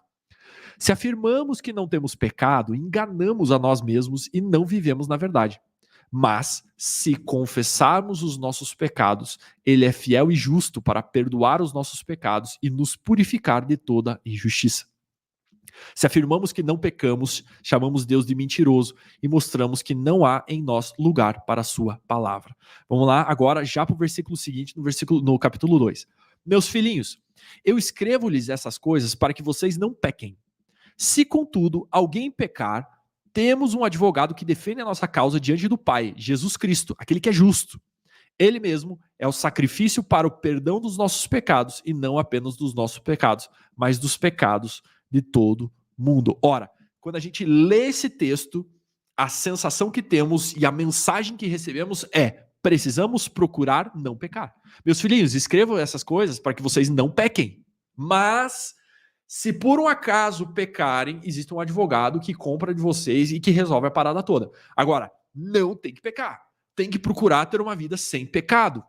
Se afirmamos que não temos pecado, enganamos a nós mesmos e não vivemos na verdade. Mas, se confessarmos os nossos pecados, ele é fiel e justo para perdoar os nossos pecados e nos purificar de toda injustiça. Se afirmamos que não pecamos, chamamos Deus de mentiroso e mostramos que não há em nós lugar para a sua palavra. Vamos lá agora já para o versículo seguinte, no capítulo 2. Meus filhinhos, eu escrevo-lhes essas coisas para que vocês não pequem. Se, contudo, alguém pecar, temos um advogado que defende a nossa causa diante do Pai, Jesus Cristo, aquele que é justo. Ele mesmo é o sacrifício para o perdão dos nossos pecados, e não apenas dos nossos pecados, mas dos pecados de todo mundo. Ora, quando a gente lê esse texto, a sensação que temos e a mensagem que recebemos é: precisamos procurar não pecar. Meus filhinhos, escrevam essas coisas para que vocês não pequem. Mas, se por um acaso pecarem, existe um advogado que compra de vocês e que resolve a parada toda. Agora, não tem que pecar. Tem que procurar ter uma vida sem pecado.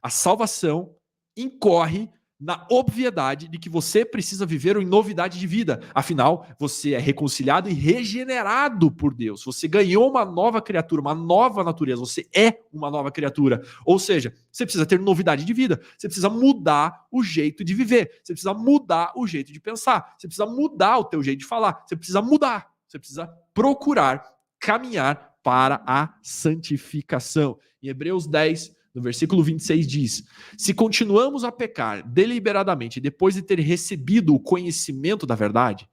A salvação incorre na obviedade de que você precisa viver em novidade de vida. Afinal, você é reconciliado e regenerado por Deus. Você ganhou uma nova criatura, uma nova natureza. Você é uma nova criatura. Ou seja, você precisa ter novidade de vida. Você precisa mudar o jeito de viver. Você precisa mudar o jeito de pensar. Você precisa mudar o teu jeito de falar. Você precisa mudar. Você precisa procurar caminhar para a santificação. Em Hebreus 10, no versículo 26 diz: se continuamos a pecar deliberadamente depois de ter recebido o conhecimento da verdade,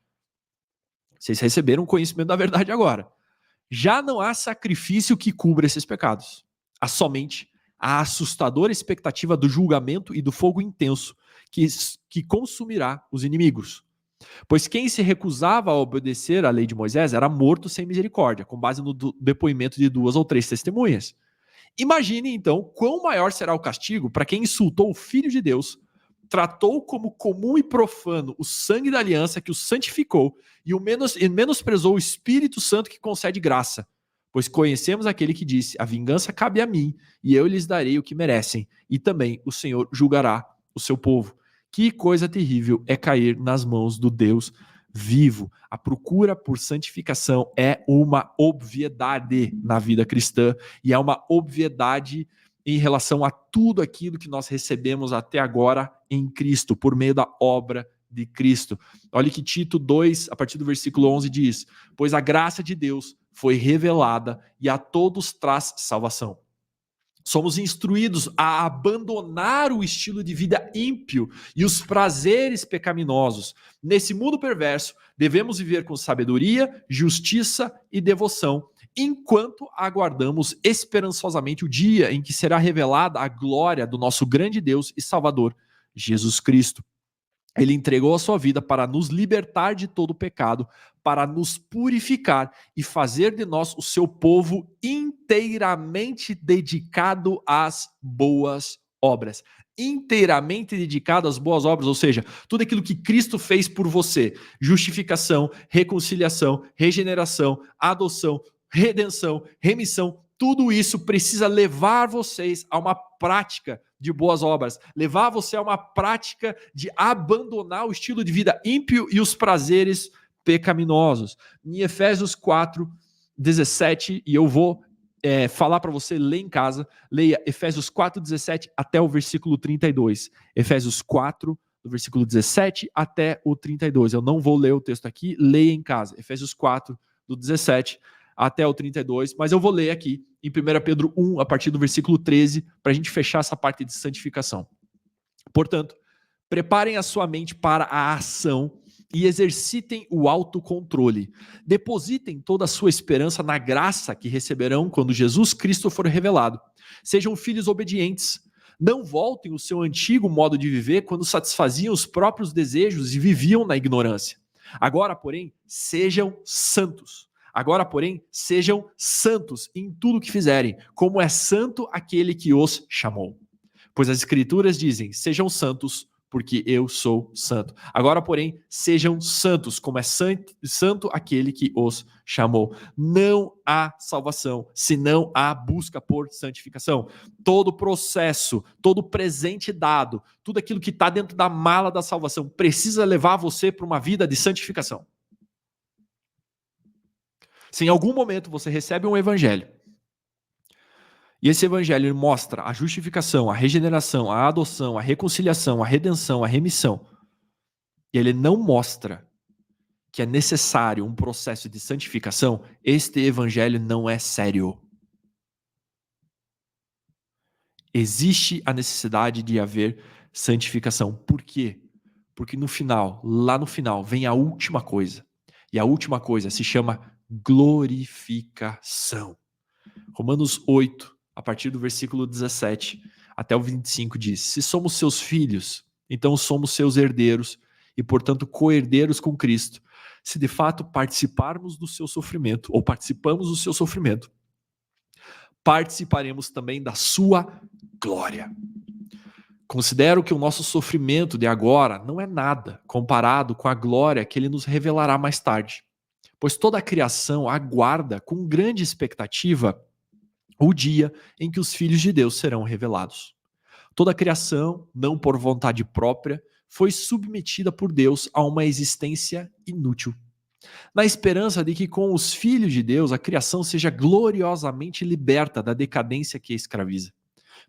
vocês receberam o conhecimento da verdade agora, já não há sacrifício que cubra esses pecados. Há somente a assustadora expectativa do julgamento e do fogo intenso que consumirá os inimigos. Pois quem se recusava a obedecer à lei de Moisés era morto sem misericórdia, com base no depoimento de 2 ou 3 testemunhas. Imagine, então, quão maior será o castigo para quem insultou o Filho de Deus, tratou como comum e profano o sangue da aliança que o santificou e menosprezou o Espírito Santo que concede graça. Pois conhecemos aquele que disse: a vingança cabe a mim, e eu lhes darei o que merecem, e também o Senhor julgará o seu povo. Que coisa terrível é cair nas mãos do Deus vivo. A procura por santificação é uma obviedade na vida cristã e é uma obviedade em relação a tudo aquilo que nós recebemos até agora em Cristo, por meio da obra de Cristo. Olha que Tito 2, a partir do versículo 11 diz: pois a graça de Deus foi revelada e a todos traz salvação. Somos instruídos a abandonar o estilo de vida ímpio e os prazeres pecaminosos. Nesse mundo perverso, devemos viver com sabedoria, justiça e devoção, enquanto aguardamos esperançosamente o dia em que será revelada a glória do nosso grande Deus e Salvador, Jesus Cristo. Ele entregou a sua vida para nos libertar de todo o pecado, para nos purificar e fazer de nós o seu povo inteiramente dedicado às boas obras. Inteiramente dedicado às boas obras, ou seja, tudo aquilo que Cristo fez por você: justificação, reconciliação, regeneração, adoção, redenção, remissão. Tudo isso precisa levar vocês a uma prática de boas obras, levar você a uma prática de abandonar o estilo de vida ímpio e os prazeres pecaminosos. Em Efésios 4, 17, e eu vou falar para você ler em casa, leia Efésios 4, 17 até o versículo 32. Efésios 4, do versículo 17 até o 32. Eu não vou ler o texto aqui, leia em casa. Efésios 4, do 17 até o 32, mas eu vou ler aqui em 1 Pedro 1, a partir do versículo 13, para a gente fechar essa parte de santificação. Portanto, preparem a sua mente para a ação e exercitem o autocontrole. Depositem toda a sua esperança na graça que receberão quando Jesus Cristo for revelado. Sejam filhos obedientes. Não voltem o seu antigo modo de viver quando satisfaziam os próprios desejos e viviam na ignorância. Agora, porém, sejam santos. Agora, porém, sejam santos em tudo que fizerem, como é santo aquele que os chamou. Pois as Escrituras dizem: sejam santos, porque eu sou santo. Agora, porém, sejam santos, como é santo aquele que os chamou. Não há salvação, senão há busca por santificação. Todo processo, todo presente dado, tudo aquilo que está dentro da mala da salvação, precisa levar você para uma vida de santificação. Se em algum momento você recebe um evangelho, e esse evangelho mostra a justificação, a regeneração, a adoção, a reconciliação, a redenção, a remissão, e ele não mostra que é necessário um processo de santificação, este evangelho não é sério. Existe a necessidade de haver santificação. Por quê? Porque no final, lá no final, vem a última coisa. E a última coisa se chama glorificação. Romanos 8, a partir do versículo 17 até o 25 diz: se somos seus filhos, então somos seus herdeiros e, portanto, co-herdeiros com Cristo. Se de fato participarmos do seu sofrimento, ou participamos do seu sofrimento, participaremos também da sua glória. Considero que o nosso sofrimento de agora não é nada comparado com a glória que ele nos revelará mais tarde, pois toda a criação aguarda com grande expectativa o dia em que os filhos de Deus serão revelados. Toda a criação, não por vontade própria, foi submetida por Deus a uma existência inútil, na esperança de que com os filhos de Deus a criação seja gloriosamente liberta da decadência que a escraviza.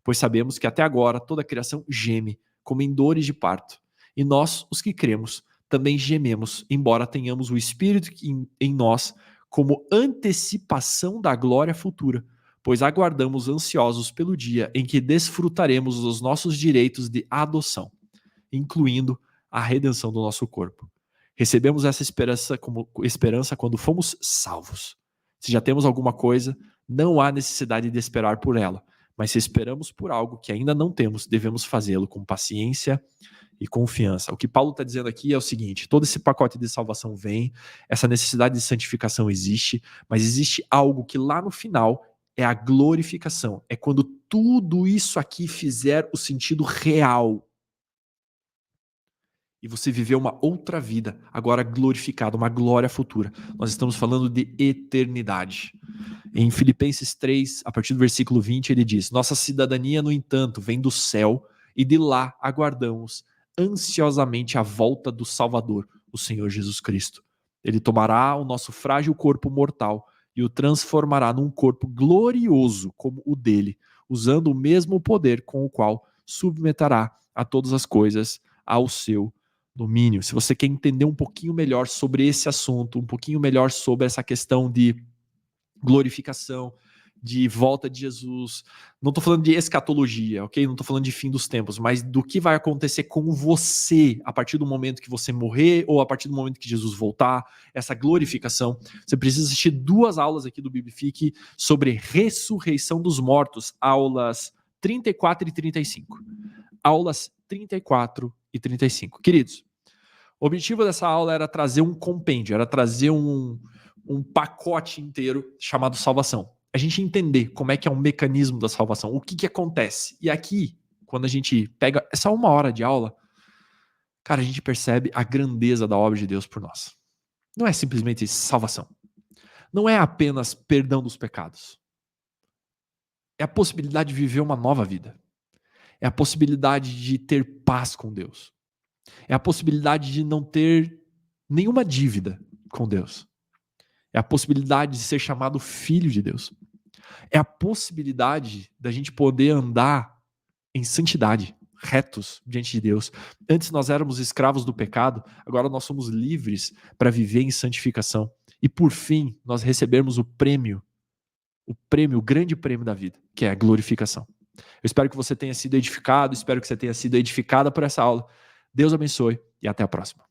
Pois sabemos que até agora toda a criação geme, como em dores de parto. E nós, os que cremos, também gememos, embora tenhamos o Espírito em nós como antecipação da glória futura, pois aguardamos ansiosos pelo dia em que desfrutaremos dos nossos direitos de adoção, incluindo a redenção do nosso corpo. Recebemos essa esperança quando fomos salvos. Se já temos alguma coisa, não há necessidade de esperar por ela. Mas se esperamos por algo que ainda não temos, devemos fazê-lo com paciência e confiança. O que Paulo está dizendo aqui é o seguinte: todo esse pacote de salvação vem, essa necessidade de santificação existe, mas existe algo que lá no final é a glorificação. É quando tudo isso aqui fizer o sentido real. E você viver uma outra vida, agora glorificada, uma glória futura. Nós estamos falando de eternidade. Em Filipenses 3, a partir do versículo 20, ele diz: nossa cidadania, no entanto, vem do céu, e de lá aguardamos ansiosamente a volta do Salvador, o Senhor Jesus Cristo. Ele tomará o nosso frágil corpo mortal e o transformará num corpo glorioso como o dele, usando o mesmo poder com o qual submeterá a todas as coisas ao seu domínio. Se você quer entender um pouquinho melhor sobre esse assunto, um pouquinho melhor sobre essa questão de glorificação, de volta de Jesus, não estou falando de escatologia, ok? Não estou falando de fim dos tempos, mas do que vai acontecer com você a partir do momento que você morrer ou a partir do momento que Jesus voltar, essa glorificação. Você precisa assistir 2 aulas aqui do Biblifique sobre ressurreição dos mortos, aulas 34 e 35. Aulas 34 e 35. Queridos, O objetivo dessa aula era trazer um compêndio, era trazer um pacote inteiro chamado salvação. A gente entender como é que é um mecanismo da salvação, o que que acontece. E aqui, quando a gente pega essa 1 hora de aula, cara, a gente percebe a grandeza da obra de Deus por nós. Não é simplesmente salvação. Não é apenas perdão dos pecados. É a possibilidade de viver uma nova vida. É a possibilidade de ter paz com Deus. É a possibilidade de não ter nenhuma dívida com Deus. É a possibilidade de ser chamado filho de Deus. É a possibilidade da gente poder andar em santidade, retos diante de Deus. Antes nós éramos escravos do pecado, agora nós somos livres para viver em santificação. E por fim, nós recebemos o grande prêmio da vida, que é a glorificação. Eu espero que você tenha sido edificado, espero que você tenha sido edificada por essa aula. Deus abençoe e até a próxima.